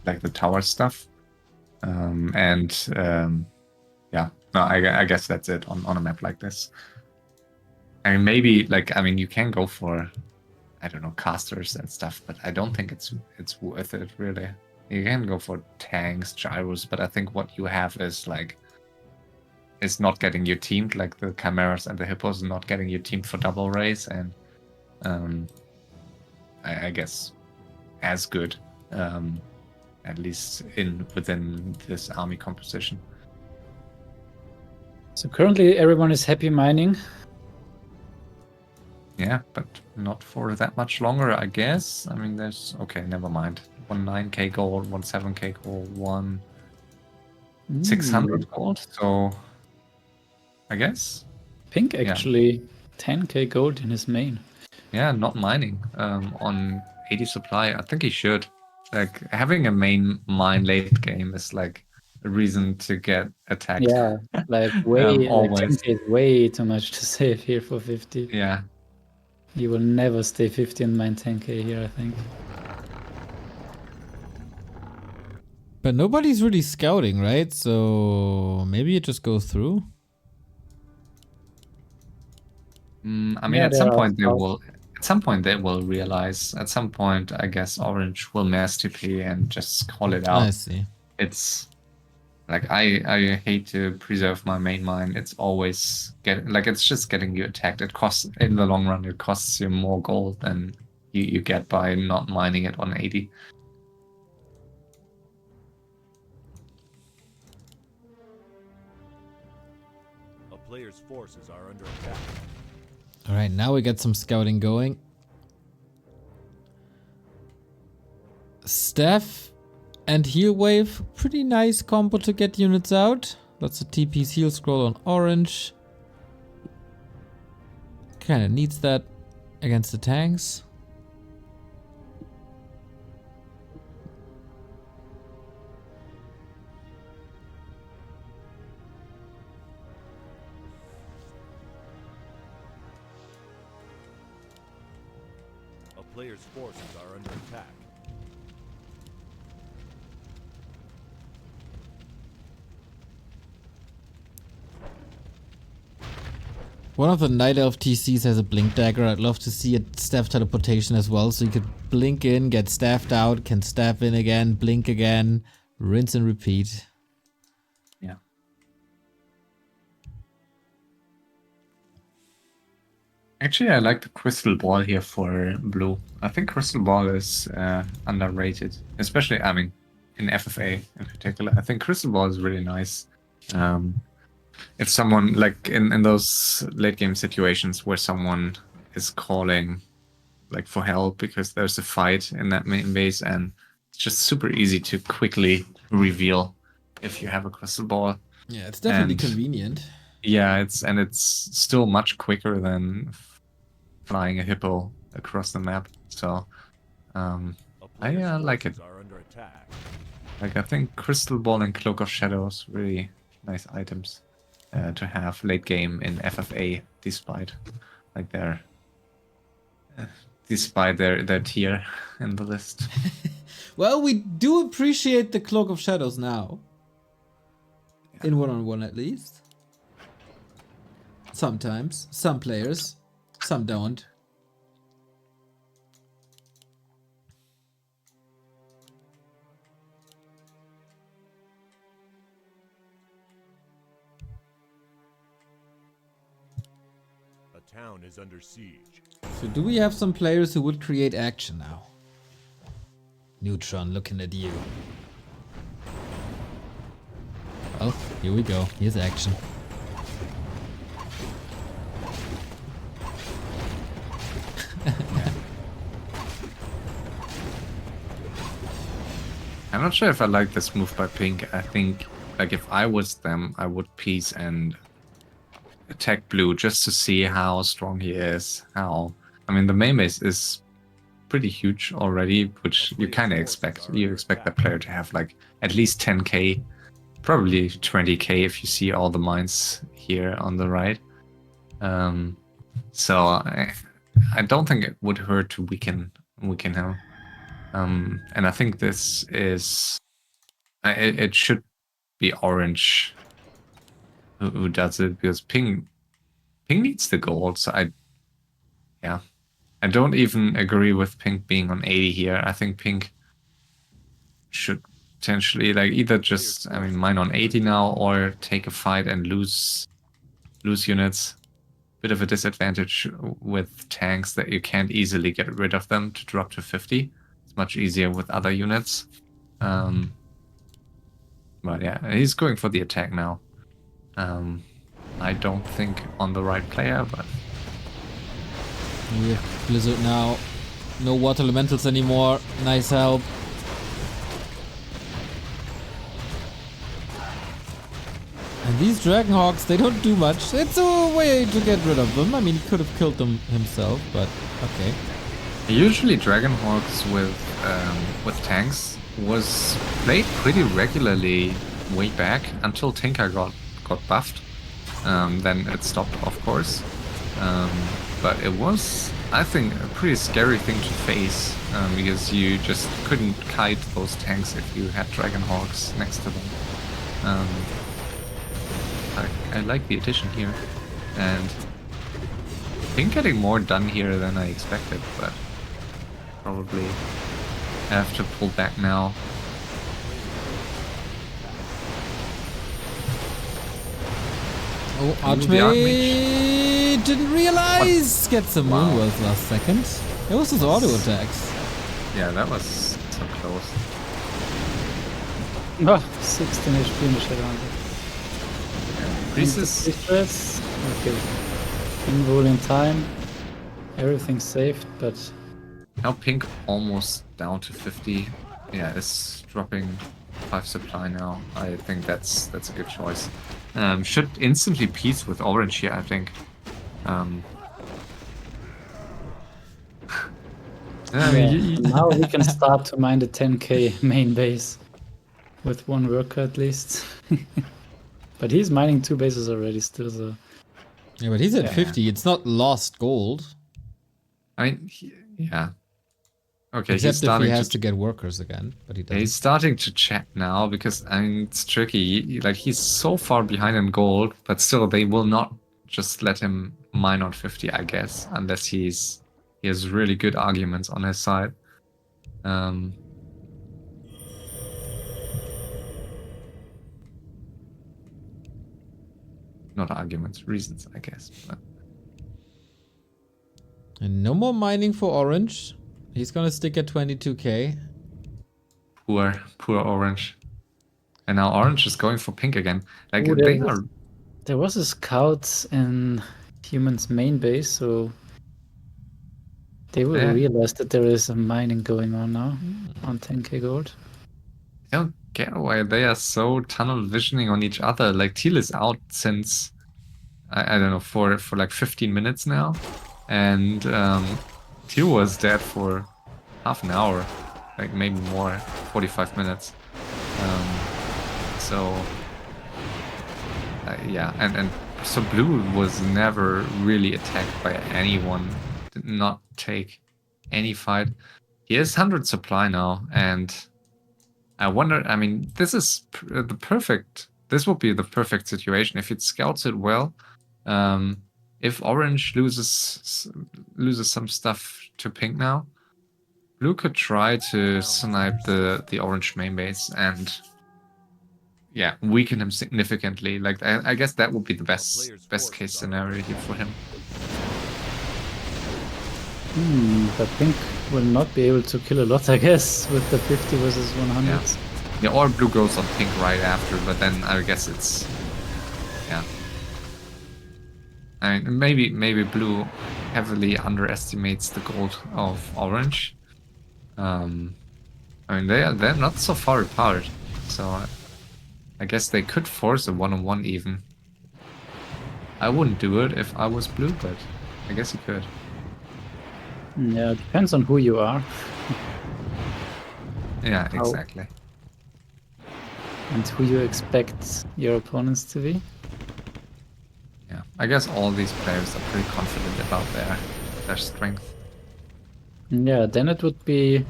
like the tower stuff. Yeah, no, I guess that's it on a map like this. I mean, maybe like you can go for, I don't know, casters and stuff, but I don't think it's worth it really. You can go for tanks, gyros, but I think what you have is like, it's not getting you teamed, like the chimeras and the hippos are not getting you teamed for double raise, and I guess as good, at least within this army composition. So currently everyone is happy mining. Yeah, but not for that much longer, I guess. I mean, there's... Okay, never mind. 1 9k gold, 1 7k gold, 1 600 gold, so... I guess? Pink actually 10k gold in his main. Yeah, not mining on 80 supply. I think he should. Like, having a main mine late game is like a reason to get attacked. Yeah, like way, like always. 10k is way too much to save here for 50. Yeah. You will never stay 50 and mine 10k here, I think. But nobody's really scouting, right? So maybe it just goes through. I mean, Yeah, at some point they scouts. will. At some point they will realize. At some point, I guess Orange will mass TP and just call it out. I see. It's like I hate to preserve my main mine. It's always it's just getting you attacked. It costs, in the long run, it costs you more gold than you get by not mining it on 80. A player's forces are under attack. All right, now we get some scouting going. Staff and heal wave, pretty nice combo to get units out. Lots of TP's heal scroll on Orange. Kinda needs that against the tanks. A player's forces are under attack. One of the Night Elf TCs has a blink dagger. I'd love to see a staff teleportation as well, so you could blink in, get staffed out, can staff in again, blink again, rinse and repeat. Yeah. Actually, I like the crystal ball here for blue. I think crystal ball is underrated, especially, I mean, in FFA in particular. I think crystal ball is really nice. If someone, like in those late game situations where someone is calling like for help because there's a fight in that main base, and it's just super easy to quickly reveal if you have a crystal ball. Yeah, it's definitely And convenient. yeah, it's still much quicker than flying a hippo across the map. So A I player's like it. forces are under attack. Like, I think Crystal Ball and Cloak of Shadows really nice items to have late game in FFA, despite like their tier in the list. Well, we do appreciate the Cloak of Shadows now. In 1-on-1 at least. Sometimes. Some players. Some don't. A town is under siege. So do we have some players who would create action now? Neutron looking at you. Oh, here we go. Here's action. I'm not sure if I like this move by Pink. I think, like, if I was them, I would peace and attack blue just to see how strong he is. I mean, the main base is pretty huge already, which you kind of expect. You expect that player to have, like, at least 10k, probably 20k if you see all the mines here on the right. So I don't think it would hurt to weaken him. And I think this is it should be Orange who does it, because Ping needs the gold. So I don't even agree with Pink being on 80 here. I think Pink should potentially, like, either just, I mean, mine on 80 now, or take a fight and lose units. Bit of a disadvantage with tanks that you can't easily get rid of them to drop to 50. It's much easier with other units. But yeah, he's going for the attack now. I don't think on the right player, but Yeah, Blizzard now. No water elementals anymore. Nice help. And these Dragonhawks, they don't do much. It's a way to get rid of them. I mean, he could have killed them himself, but okay. usually Dragonhawks with tanks was played pretty regularly way back until Tinker got buffed. Then it stopped, of course. But it was, I think, a pretty scary thing to face, because you just couldn't kite those tanks if you had Dragonhawks next to them. I like the addition here, and I think getting more done here than I expected, but probably have to pull back now. Oh, the Archmage didn't realize! Gets some Wow. Moonwells last second. It was his auto attacks. Yeah, that was so close. Oh, 16 HP in the Shadow. Priestess, Priestess. Okay. Invul in time. Everything's saved, but now Pink almost down to 50. Yeah, it's dropping 5 supply now. I think that's a good choice. Should instantly peace with Orange here, I think. I mean, now we can start to mine the 10k main base with one worker at least. But he's mining 2 bases already still, so Yeah, but he's at Yeah. 50. It's not lost gold. I mean, yeah. Okay, Except he's if he starting has to to get workers again, but he Yeah, he's doesn't. starting to chat now, because I mean, it's tricky. Like, he's so far behind in gold, but still they will not just let him mine on 50, I guess, unless he has really good arguments on his side. Not arguments, reasons, I guess. But And no more mining for Orange. He's gonna stick at 22k. poor Orange. And now Orange is going for Pink again. Like, Ooh, they there's- are... there was a scout in Human's main base, so They will Yeah. realize that there is some mining going on now on 10k gold. I don't get why they are so tunnel visioning on each other. Like Teal is out since I don't know for like 15 minutes now, and Teal was dead for half an hour, like maybe more, 45 minutes. So yeah, and so Blue was never really attacked by anyone. Did not take any fight. He has 100 supply now, and I wonder. I mean, this is the perfect. This would be the perfect situation if it scouts it well. If Orange loses some stuff to Pink now, Blue could try to snipe the Orange main base and yeah, weaken him significantly. Like I guess that would be the best case scenario here for him. But Pink will not be able to kill a lot, I guess, with the 50 versus 100. Yeah, or Blue goes on Pink right after, but then I guess it's yeah. I mean, maybe Blue heavily underestimates the gold of Orange. I mean, they're not so far apart, so I guess they could force a one-on-one even. I wouldn't do it if I was Blue, but I guess you could. Yeah, depends on who you are. Yeah, exactly. And who you expect your opponents to be. Yeah, I guess all these players are pretty confident about their strength. Yeah, then it would be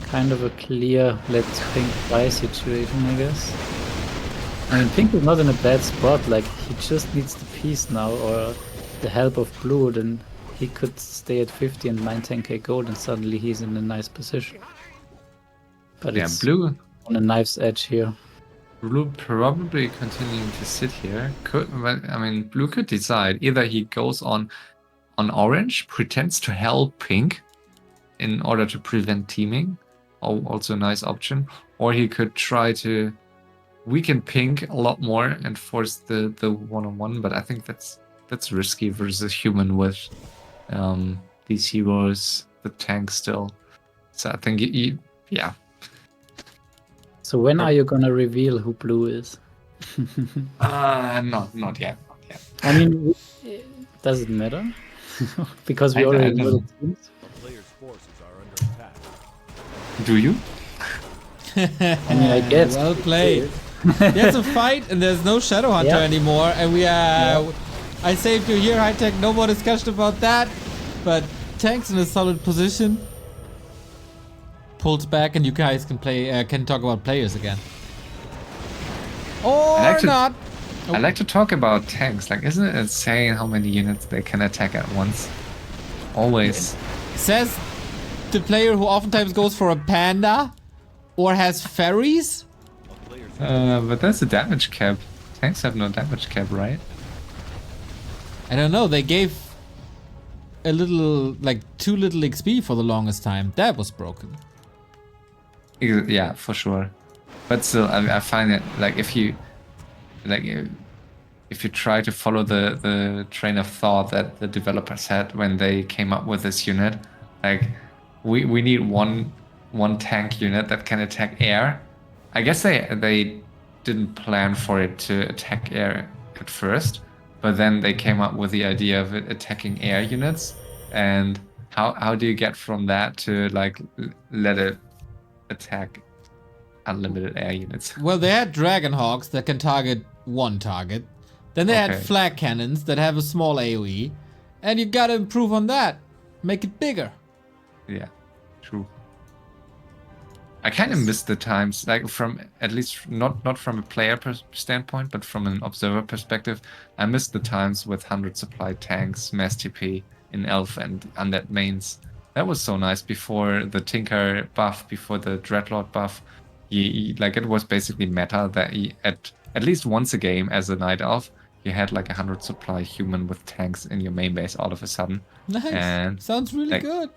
kind of a clear let Pink buy situation, I guess. I mean, Pink is not in a bad spot, like, he just needs the piece now, or the help of Blue, then he could stay at 50 and mine 10k gold, and suddenly he's in a nice position. But Yeah, it's Blue on a knife's edge here. Blue probably continuing to sit here. I mean, Blue could decide either he goes on Orange, pretends to help Pink in order to prevent teaming, also a nice option, or he could try to weaken Pink a lot more and force the one-on-one. But I think that's risky versus human with these heroes, the tank still. So I think yeah. So when are you gonna reveal who Blue is? Not yet. I mean, does it matter? Because we already know the teams. A player's forces are under attack. Do you? I mean, I guess. Well played. There's a fight and there's no Shadow Hunter anymore, and we are. I saved you here, HighTac. No more discussion about that. But Tank's in a solid position. Pulls back, and you guys can play. Can talk about players again. Or not. I like to talk about tanks. Like, isn't it insane how many units they can attack at once? Always. Says the player who oftentimes goes for a panda or has fairies. But that's a damage cap. Tanks have no damage cap, right? I don't know. They gave a little, like, too little XP for the longest time. That was broken. Yeah, for sure. But still, I find it like if you try to follow the train of thought that the developers had when they came up with this unit, like we need one tank unit that can attack air. I guess they didn't plan for it to attack air at first, but then they came up with the idea of it attacking air units. And how do you get from that to like let it attack unlimited air units? Well, they had Dragon Hawks that can target one target. Then they had flag cannons that have a small AoE. And you gotta improve on that. Make it bigger. Yeah, true. I kind of miss the times, like from at least not from a player standpoint, but from an observer perspective. I miss the times with 100 supply tanks, mass TP in Elf and Undead mains. That was so nice before the Tinker buff, before the Dreadlord buff. Like it was basically meta that at least once a game as a Night Elf, you had like 100 supply human with tanks in your main base all of a sudden. Nice. And sounds really like, good.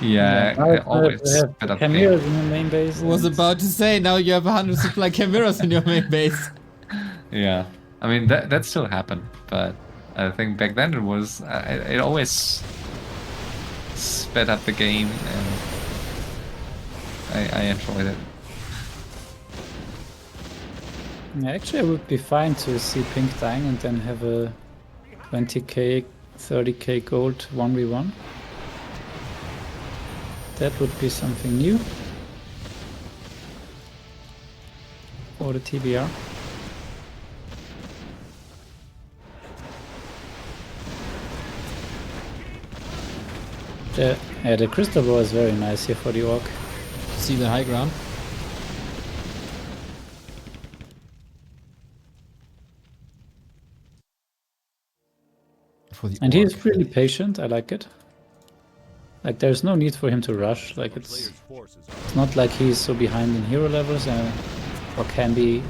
Yeah, I always set up chimeras in your main base. Was about to say, now you have 100 supply chimeras in your main base. Yeah, I mean that still happened, but I think back then it was it always sped up the game, and I enjoyed it. Yeah, actually, I would be fine to see pink dying and then have a 20k, 30k gold 1v1. That would be something new for the TBR. The crystal ball is very nice here for the orc. See the high ground. For the And orc. he's really patient, I like it. Like there's no need for him to rush, like it's not like he's so behind in hero levels or can be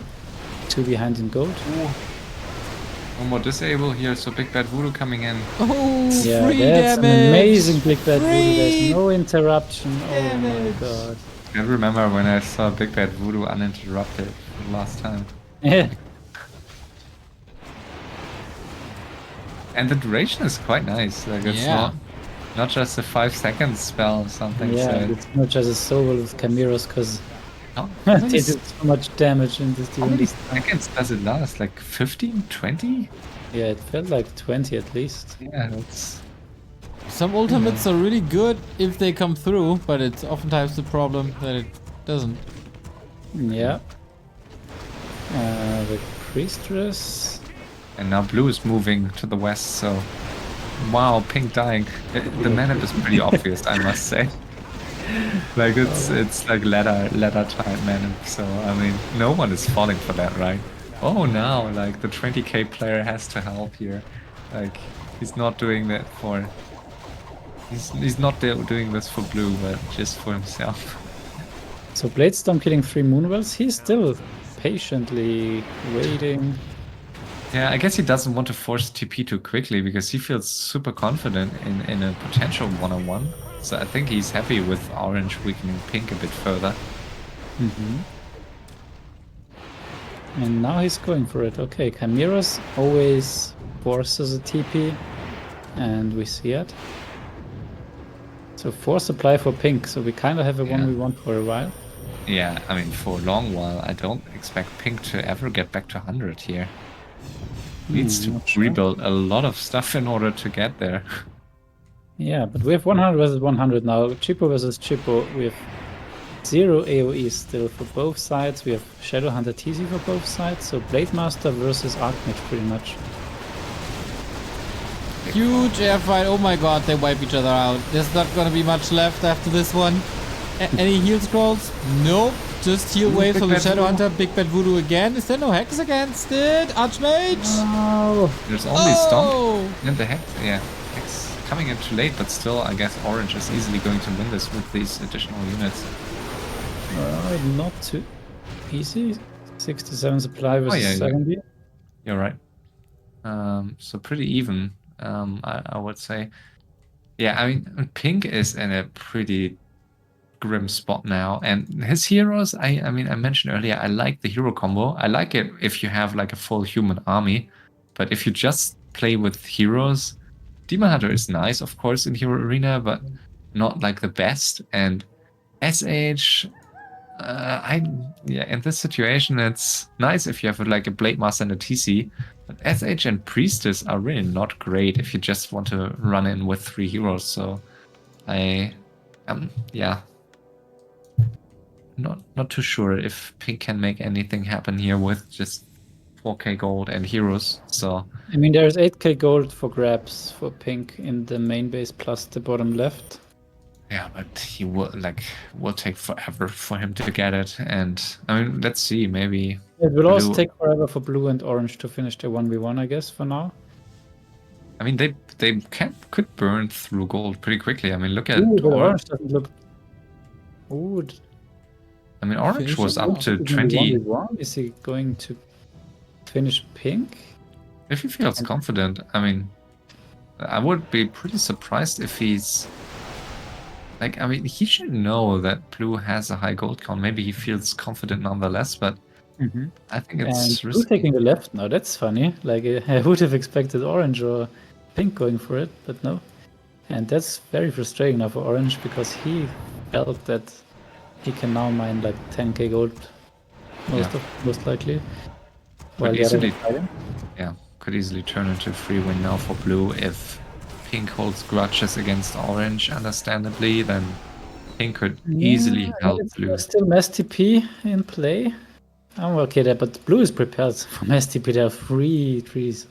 too behind in gold. One more disable here, so Big Bad Voodoo coming in. Oh, Yeah, free that's damage. an amazing Big Bad Voodoo. Free There's no interruption. Oh damage. my god. I remember when I saw Big Bad Voodoo uninterrupted last time. Yeah. And the duration is quite nice. Like it's Yeah. not just a 5 second spell or something. Yeah, So it's not just a solo with Chimeras because how they many, did so much damage in this how many duel. seconds does it last? Like 15, 20? Yeah, it felt like 20 at least. Yeah, that's Some ultimates are really good if they come through, but it's oftentimes the problem that it doesn't. Yeah. The Priestess. and now blue is moving to the west. So wow, pink dying. The mana is pretty obvious, I must say. Like it's like ladder type mana. So I mean, no one is falling for that, right? Oh, now like the 20k player has to help here. Like he's not doing that for. He's not doing this for blue, but just for himself. So Bladestorm killing 3 Moonwells. He's still patiently waiting. Yeah, I guess he doesn't want to force TP too quickly because he feels super confident in a potential one-on-one. So I think he's happy with orange weakening pink a bit further. And now he's going for it. Okay, Chimeras always forces a TP. And we see it. So 4 supply for pink. So we kind of have a 1v1 for a while. Yeah, I mean, for a long while, I don't expect pink to ever get back to 100 here. Needs to not sure. rebuild a lot of stuff in order to get there. Yeah, but we have 100 versus 100 now. Chippo versus Chippo. We have 0 AoE still for both sides. We have Shadowhunter TC for both sides. So Blademaster versus Archmage pretty much. Huge air fight. Oh my god, they wipe each other out. There's not gonna be much left after this one. Any heal scrolls? Nope. Just heal waves from the Shadowhunter. Big Bad Voodoo again. Is there no hex against it? Archmage? Oh, There's only Stomp and the Hex. Yeah, Hex coming in too late, but still, I guess Orange is easily going to win this with these additional units. not too easy. 67 supply versus 70. You're right. So pretty even, I would say. Yeah, I mean, pink is in a pretty grim spot now, and his heroes, I mean, I mentioned earlier, I like the hero combo. I like it if you have like a full human army, but if you just play with heroes, Demon Hunter is nice, of course, in Hero Arena, but not like the best. And SH, in this situation, it's nice if you have like a Blade Master and a TC, but SH and Priestess are really not great if you just want to run in with 3 heroes. So not too sure if pink can make anything happen here with just 4k gold and heroes. So I mean, there's 8k gold for grabs for pink in the main base plus the bottom left. yeah, but he will take forever for him to get it. And I mean, let's see, maybe It will also take forever for blue and orange to finish their 1v1, I guess, for now. I mean, they could burn through gold pretty quickly. I mean, look at orange doesn't look. Ooh, I mean, orange Finish was it up off. to 20. 1v1? Is he going to finish pink? If he feels confident, I mean, I would be pretty surprised if he's like, I mean, he should know that blue has a high gold count. Maybe he feels confident nonetheless, but I think it's And blue risky. taking the left now. That's funny. Like I would have expected orange or pink going for it, but no. And that's very frustrating now for Orange because he felt that he can now mine like 10k gold most likely. While the other easily- one's fighting. Yeah, could easily turn into a free win now for blue if Pink holds grudges against orange, understandably, then Pink could easily help blue. There's still Mass TP in play. Oh, okay, there, but blue is prepared for Mass TP. There are 3 trees.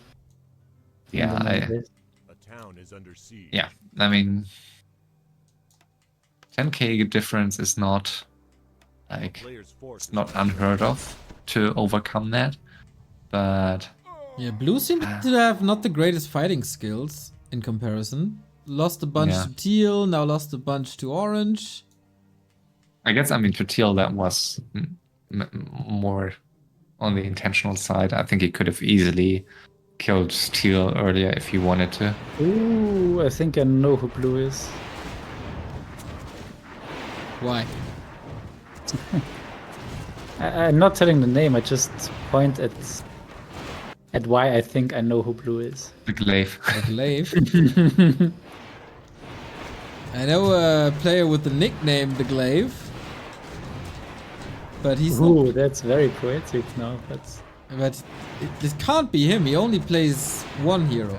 Yeah, A town is under siege. yeah, I mean, 10k difference is not like Player's force it's is not under unheard of to overcome that, but Yeah, blue seems to have not the greatest fighting skills in comparison. Lost a bunch Yeah. to teal, now lost a bunch to orange. I guess, I mean, to Teal, that was more on the intentional side. I think he could have easily killed Teal earlier if he wanted to. Ooh, I think I know who blue is. Why? I'm not telling the name. I just point at why I think I know who blue is. The glaive. The glaive. I know a player with the nickname the glaive. But he's Ooh, not, that's very poetic now. but it can't be him. He only plays one hero.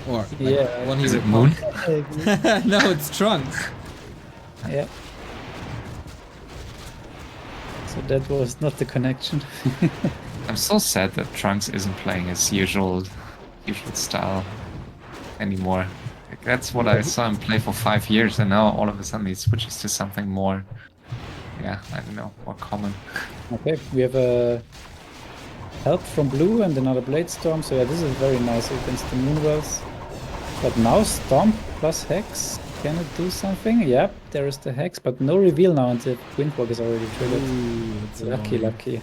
Or like, Yeah. one Is hero. it Moon? No, it's Trunks. Yeah. So that was not the connection. I'm so sad that Trunks isn't playing his usual style anymore. Like, that's what I saw him play for 5 years, and now all of a sudden he switches to something more, yeah, I don't know, more common. Okay, we have a help from blue and another blade storm. So yeah, this is very nice against the Moonwells. But now Stomp plus Hex. Can it do something? Yep, there is the Hex, but no reveal now until Windwalk is already triggered. Ooh, that's Lucky, annoying. lucky.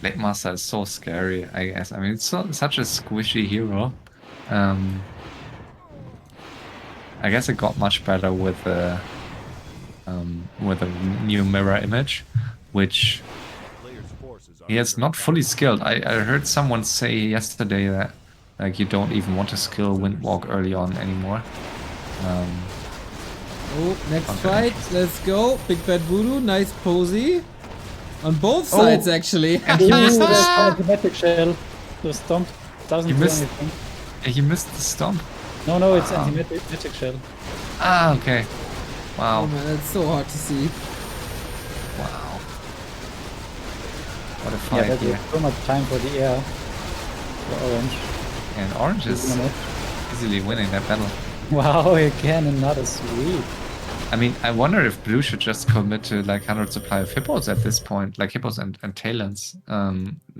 Blade Master is so scary, I guess. I mean, it's such a squishy hero. I guess it got much better with a new mirror image, which Player's force is he is under not attack. fully skilled. I heard someone say yesterday that like you don't even want to skill Windwalk early on anymore. Oh, next Okay. fight. Let's go. Big Bad Voodoo. Nice posy. On both sides, actually. And he missed Ooh, the that's stomp. automatic shell. The Stomp doesn't You do missed- anything. He missed the stomp. No, it's Wow. anti-magic shell. Ah, okay. Oh Wow. man, that's so hard to see. Wow. What a Yeah, fight that here. was so much time for the air. For Orange. And Orange is easily winning that battle. Wow, again another sweep. I mean, I wonder if Blue should just commit to like 100 supply of Hippos at this point, like Hippos and Talons,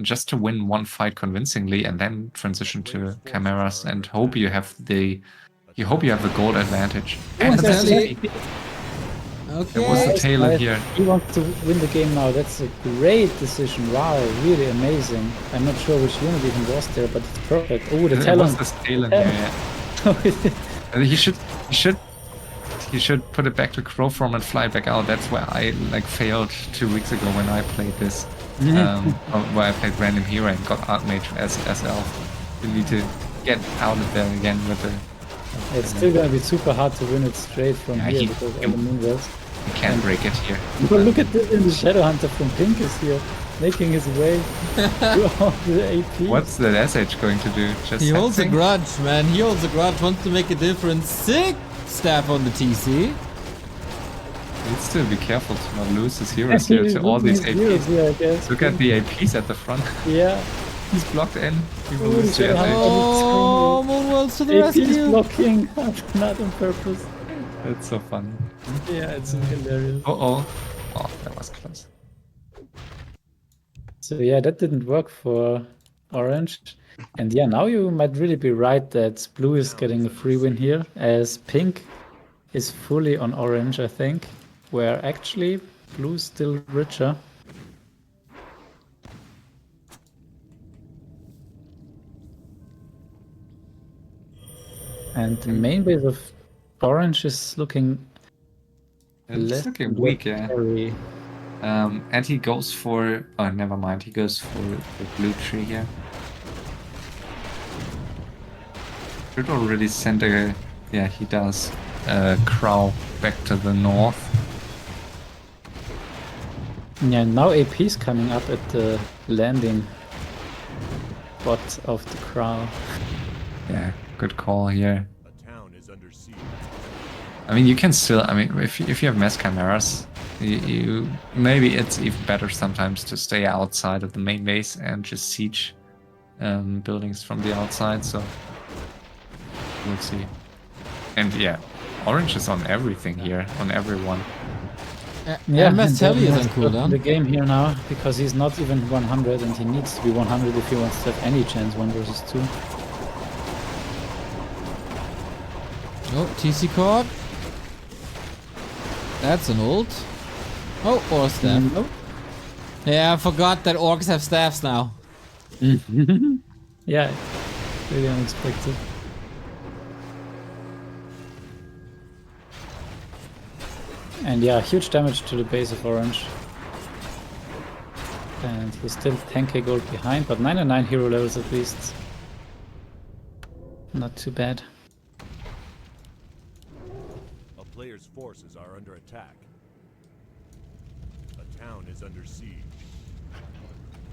just to win one fight convincingly and then transition to Chimeras and hope you have the gold advantage. And that's the Tally. TP. There was Okay. the Talon here. He wants to win the game now. That's a great decision. Wow, really amazing. I'm not sure which unit even was there, but it's perfect. Oh, the There Talon. was this Talon here, yeah. And he should put it back to Crowform and fly back out. That's where I like failed 2 weeks ago when I played this. Where I played random hero and got Archmage as SL. You need to get out of there again with the. It's still gonna be super hard to win it straight from Yeah, here he- because all the Moonwells. You can't break it here. But look at this, and the Shadowhunter from Pink is here, making his way through all the AP. What's the SH going to do? Just He holds a hexing? grudge, man. He holds a grudge. Wants to make a difference. Sick staff on the TC. Needs to be careful to not lose his heroes Actually, here to all these losing his heroes APs. here, I guess. Look at the APs at the front. Yeah. He's blocked in. He will Oh, lose to Shadowhunter. SH. Oh, Moonwells to the AP is rescue. blocking, not on purpose. That's so funny. Yeah, it's hilarious. Oh, that was close. So yeah, that didn't work for Orange. And yeah, now you might really be right that Blue is getting a free win here, as Pink is fully on Orange, I think, where actually Blue's still richer. And the main base of Orange is looking It's less looking weak, yeah. scary. And he goes for. Oh, never mind. He goes for the blue tree here. Should already send a... Yeah, he does. Crow back to the north. Yeah, now AP's coming up at the landing spot of the Crow. Yeah, good call here. A town is under siege. I mean, you can still... I mean, if you have mass chimeras, you maybe it's even better sometimes to stay outside of the main base and just siege buildings from the outside, so... We'll see. And yeah, orange is on everything here, on everyone. Yeah, MS Telly is on cooldown. the game here now because he's not even 100 and he needs to be 100 if he wants to have any chance 1 versus 2. Oh, TC caught. That's an ult. Oh, or staff. Nope. Yeah, I forgot that orcs have staffs now. Yeah, really unexpected. And yeah, huge damage to the base of orange. And he's still 10k gold behind, but 99 hero levels at least. Not too bad. A player's forces are under attack. A town is under siege.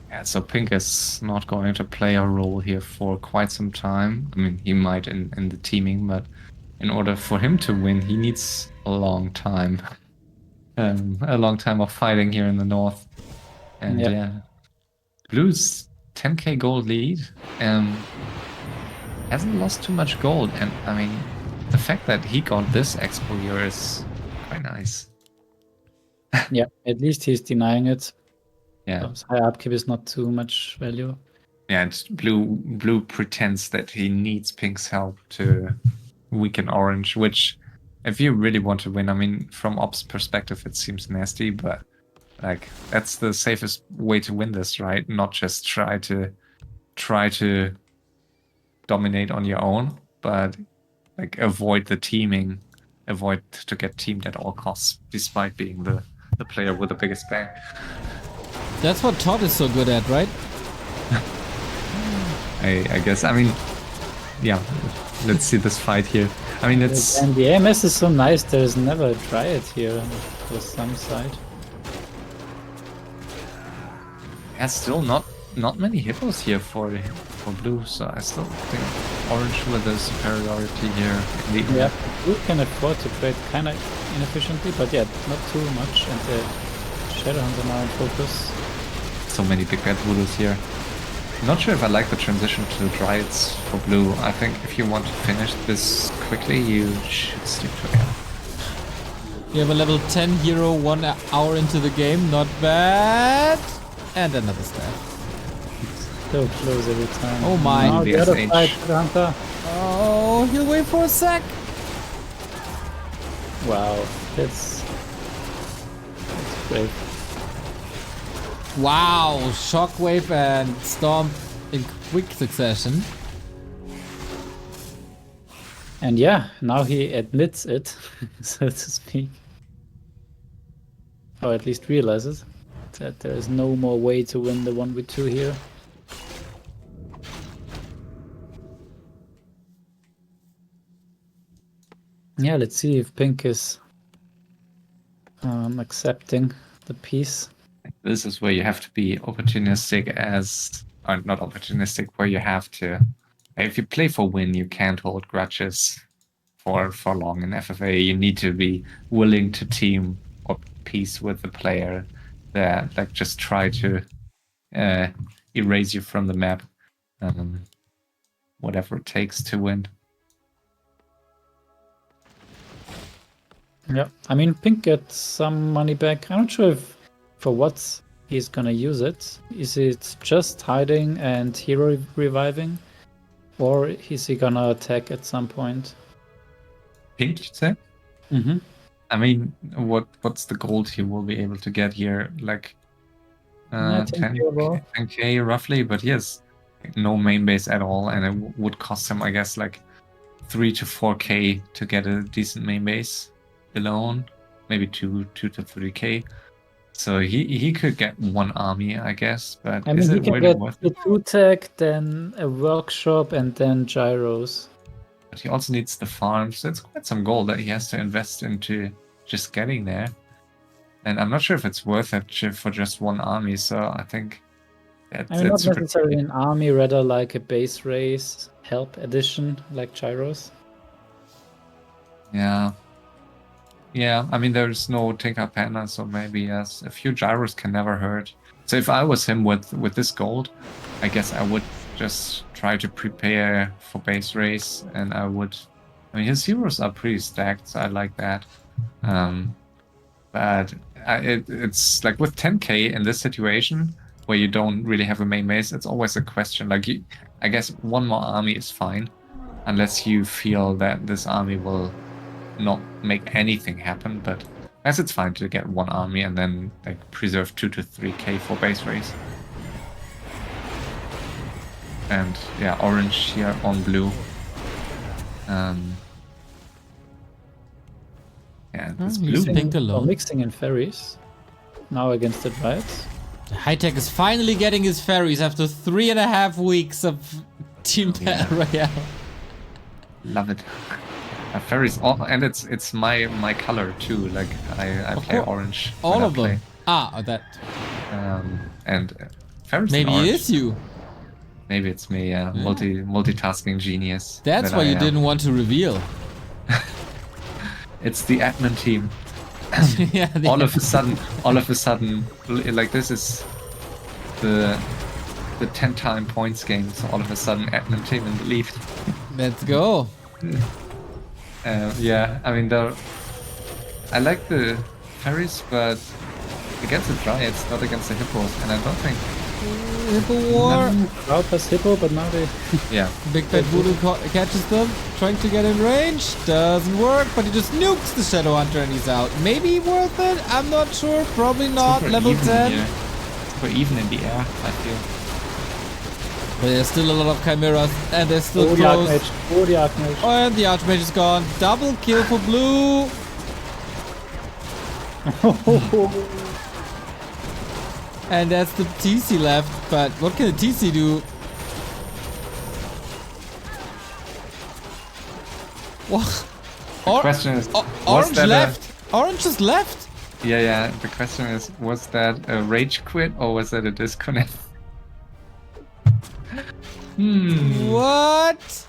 Yeah, so Pink is not going to play a role here for quite some time. I mean, he might in the teaming, but in order for him to win, he needs a long time. A long time of fighting here in the north. And Yep. yeah, Blue's 10k gold lead. Hasn't lost too much gold. And I mean, the fact that he got this expo here is quite nice. Yeah, at least he's denying it. Yeah. His high upkeep is not too much value. Yeah, and blue pretends that he needs Pink's help to weaken orange, which, if you really want to win, I mean, from ops perspective, it seems nasty, but like that's the safest way to win this, right? Not just try to dominate on your own, but like avoid the teaming, avoid to get teamed at all costs, despite being the player with the biggest bang. That's what Todd is so good at, right? I guess. I mean, yeah. Let's see this fight here. I mean, it's... And the AMS is so nice, there's never a Dryad here for some side. Yeah, still not many hippos here for blue, so I still think orange with the superiority here. Yeah, blue can afford to trade kind of inefficiently, but yeah, not too much. And the Shadowhunter now in focus. So many big bad voodoos here. Not sure if I like the transition to Dryads for blue. I think if you want to finish this quickly, you should stick to it. You have a level 10 hero 1 hour into the game, not bad. And another staff. So close every time. Oh my. Now The the other SH. side, Shadowhunter. Oh, he'll wait for a sec. Wow, that's great. Wow, Shockwave and Storm in quick succession. And yeah, now he admits it, so to speak. Or at least realizes that there is no more way to win the 1v2 here. Yeah, let's see if Pink is accepting the piece. This is where you have to be opportunistic or not opportunistic, where you have to... If you play for win, you can't hold grudges for long in FFA. You need to be willing to team or piece with the player that like just try to erase you from the map. Whatever it takes to win. Yeah, I mean, Pink gets some money back. I'm not sure if for what he's gonna use it. Is it just hiding and hero reviving? Or is he gonna attack at some point? Pink, you say? Mm-hmm. I mean, what's the gold he will be able to get here? Like 10k roughly, but he has no main base at all, and it would cost him, I guess, like 3 to 4k to get a decent main base alone, maybe 2 to 3k. So he could get one army, I guess, but I mean, is he it can really get worth the it? 2 tech, then a workshop, and then gyros. But he also needs the farm, so it's quite some gold that he has to invest into just getting there. And I'm not sure if it's worth it for just one army, so I think I mean, it's not super necessarily tricky. an army, rather like a base race help addition, like Gyros. Yeah. Yeah, I mean, there's no Tinker Panna, so maybe yes, a few gyros can never hurt. So if I was him with this gold, I guess I would just try to prepare for base race, and I mean, his heroes are pretty stacked, so I like that. But it's like with 10k in this situation where you don't really have a main base, it's always a question. Like, I guess one more army is fine, unless you feel that this army will not make anything happen, but I guess it's fine to get one army and then like preserve 2 to 3k for base race. And yeah, orange here on blue. Yeah, this blue. Using pink Or alone. mixing in ferries. Now against the Dryads. HighTac is finally getting his ferries after 3.5 weeks of Team Battle Royale. Love it. Ferries, and it's my color too. Like I play orange. All when I of them. play. That. And ferries. Maybe in it orange. is you. Maybe it's me. Yeah, multitasking genius. That's that why I you am. didn't want to reveal. It's the admin team. Yeah, all of a sudden, like this is the 10-time points game. So all of a sudden, admin team in the lead. Let's go. Yeah, I mean, I like the ferries, but against the Dryads, not against the hippos, and I don't think. Hippo War. Cloud has Hippo, but now they... Yeah. Big Bad Voodoo catches them, trying to get in range. Doesn't work, but he just nukes the Shadow Hunter and he's out. Maybe worth it? I'm not sure. Probably not. Super Level even 10. here. Super even in the air, I feel. But there's still a lot of chimeras, and they're still Oh, the close. Archmage. Oh, the Archmage. Oh, and the Archmage is gone. Double kill for blue. And that's the TC left, but what can the TC do? What? The question is, was Orange that left. Orange just left. Yeah. The question is, was that a rage quit or was that a disconnect? What?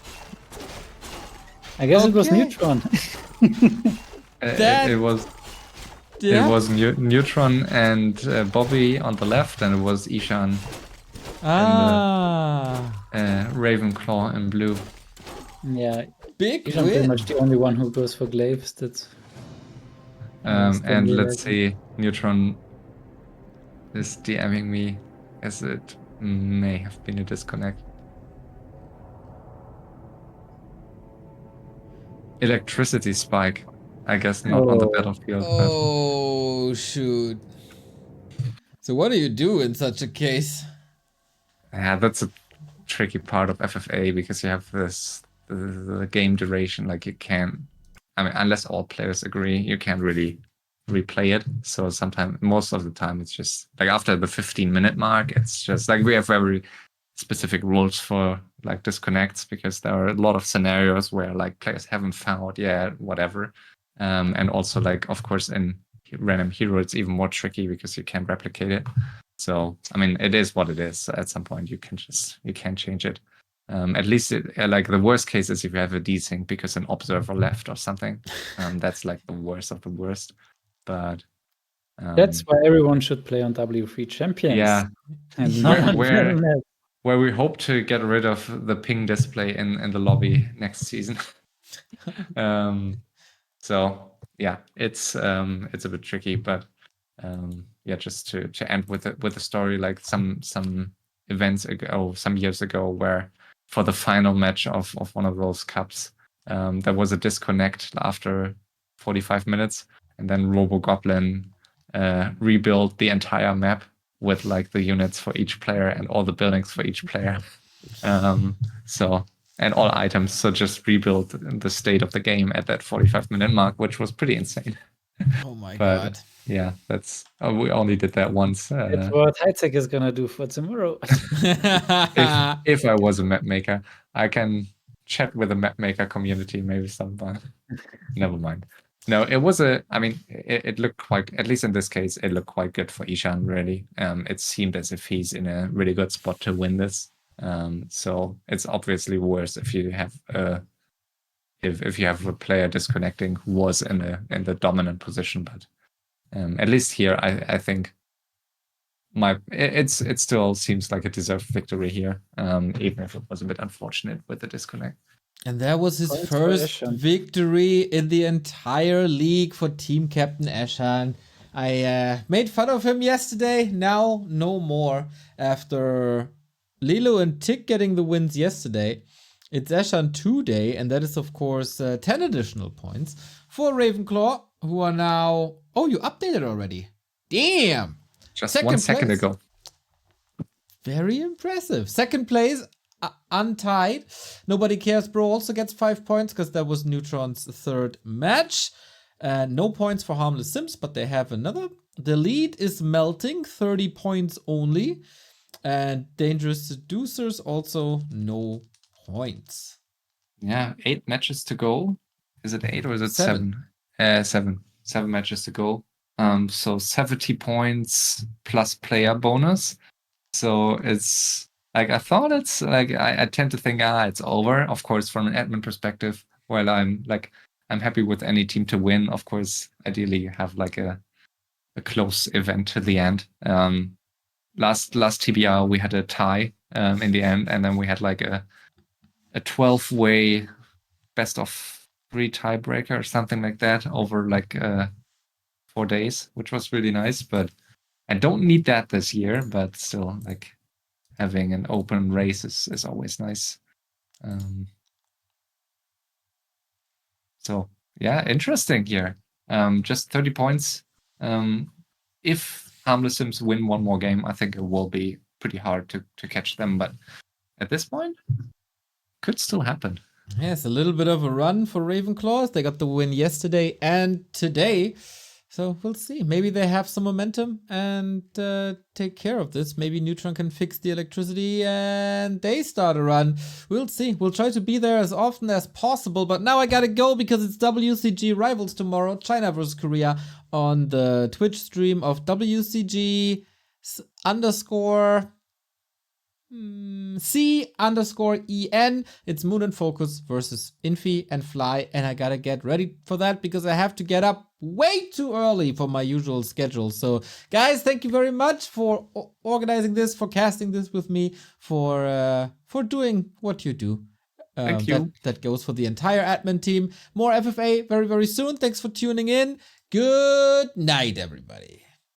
I guess it was Okay. Neutron. That- It was. Yeah. It was Neutron and Bobby on the left, and it was Ishan, Ravenclaw in blue. Yeah, Big I'm pretty win. much the only one who goes for glaives. That's And let's see, Neutron is DMing me as it may have been a disconnect. Electricity spike. I guess not on the battlefield. Oh shoot. So what do you do in such a case? But yeah, that's a tricky part of FFA because you have the game duration. Like you can't. I mean, unless all players agree, you can't really replay it. So sometimes, most of the time, it's just like after the 15-minute mark, it's just like we have very specific rules for like disconnects because there are a lot of scenarios where like players haven't found yet, whatever. And also like, of course, in random hero, it's even more tricky because you can't replicate it. So, I mean, it is what it is. So at some point, you can't change it. At least like the worst case is if you have a desync because an observer left or something. That's like the worst of the worst. But that's why everyone should play on W3 Champions. Yeah. And not on Where- Battle.net. where we hope to get rid of the ping display in the lobby next season. So yeah, it's a bit tricky, but yeah, just to end with the story, like some events ago, some years ago, where for the final match of one of those cups, there was a disconnect after 45 minutes, and then RoboGoblin rebuilt the entire map with like the units for each player and all the buildings for each player. And all items, so just rebuild the state of the game at that 45-minute mark, which was pretty insane. Oh my But god. yeah, that's we only did that once. That's what HighTac is gonna do for tomorrow. If I was a map maker, I can chat with the map maker community maybe sometime. Never mind. No, it was it looked quite, at least in this case, it looked quite good for Ishan, really. It seemed as if he's in a really good spot to win this. So it's obviously worse if you have if you have a player disconnecting who was in the dominant position, but at least here I think it still seems like a deserved victory here, even if it was a bit unfortunate with the disconnect. And that was his Points for first Eshan. victory in the entire league for team captain Eshan. I made fun of him yesterday. Now, no more. After Lilo and Tick getting the wins yesterday, it's Eshan today, and that is, of course, 10 additional points for Ravenclaw, who are now... Oh, you updated already. Damn! Just Second 1 second place. ago. Very impressive. Second place, untied. Nobody Cares Bro also gets 5 points because that was Neutron's third match. No points for Harmless Sims, but they have another. The lead is Melting, 30 points only. And Dangerous Seducers also no points. Yeah, 8 matches to go. Is it 8 or is it 7? 7. 7 matches to go. So 70 points plus player bonus. So it's like, I thought it's like, I tend to think, it's over. Of course, from an admin perspective, while I'm happy with any team to win. Of course, ideally you have like a close event to the end. Last TBR we had a tie in the end, and then we had like a 12-way best of 3 tiebreaker or something like that over like 4 days, which was really nice. But I don't need that this year, but still, like, having an open race is always nice. So yeah, interesting here. Just 30 points. If Harmless Sims win one more game, I think it will be pretty hard to catch them. But at this point, could still happen. Yes, a little bit of a run for Ravenclaws. They got the win yesterday and today. So we'll see. Maybe they have some momentum and take care of this. Maybe Neutron can fix the electricity and they start a run. We'll see. We'll try to be there as often as possible. But now I gotta go because it's WCG Rivals tomorrow. China versus Korea on the Twitch stream of WCG _ C_EN. It's Moon and Focus versus Infi and Fly, and I gotta get ready for that because I have to get up way too early for my usual schedule. So guys, thank you very much for organizing this, for casting this with me, for doing what you do. Thank you. That goes for the entire admin team. More FFA very, very soon. Thanks for tuning in. Good night, everybody.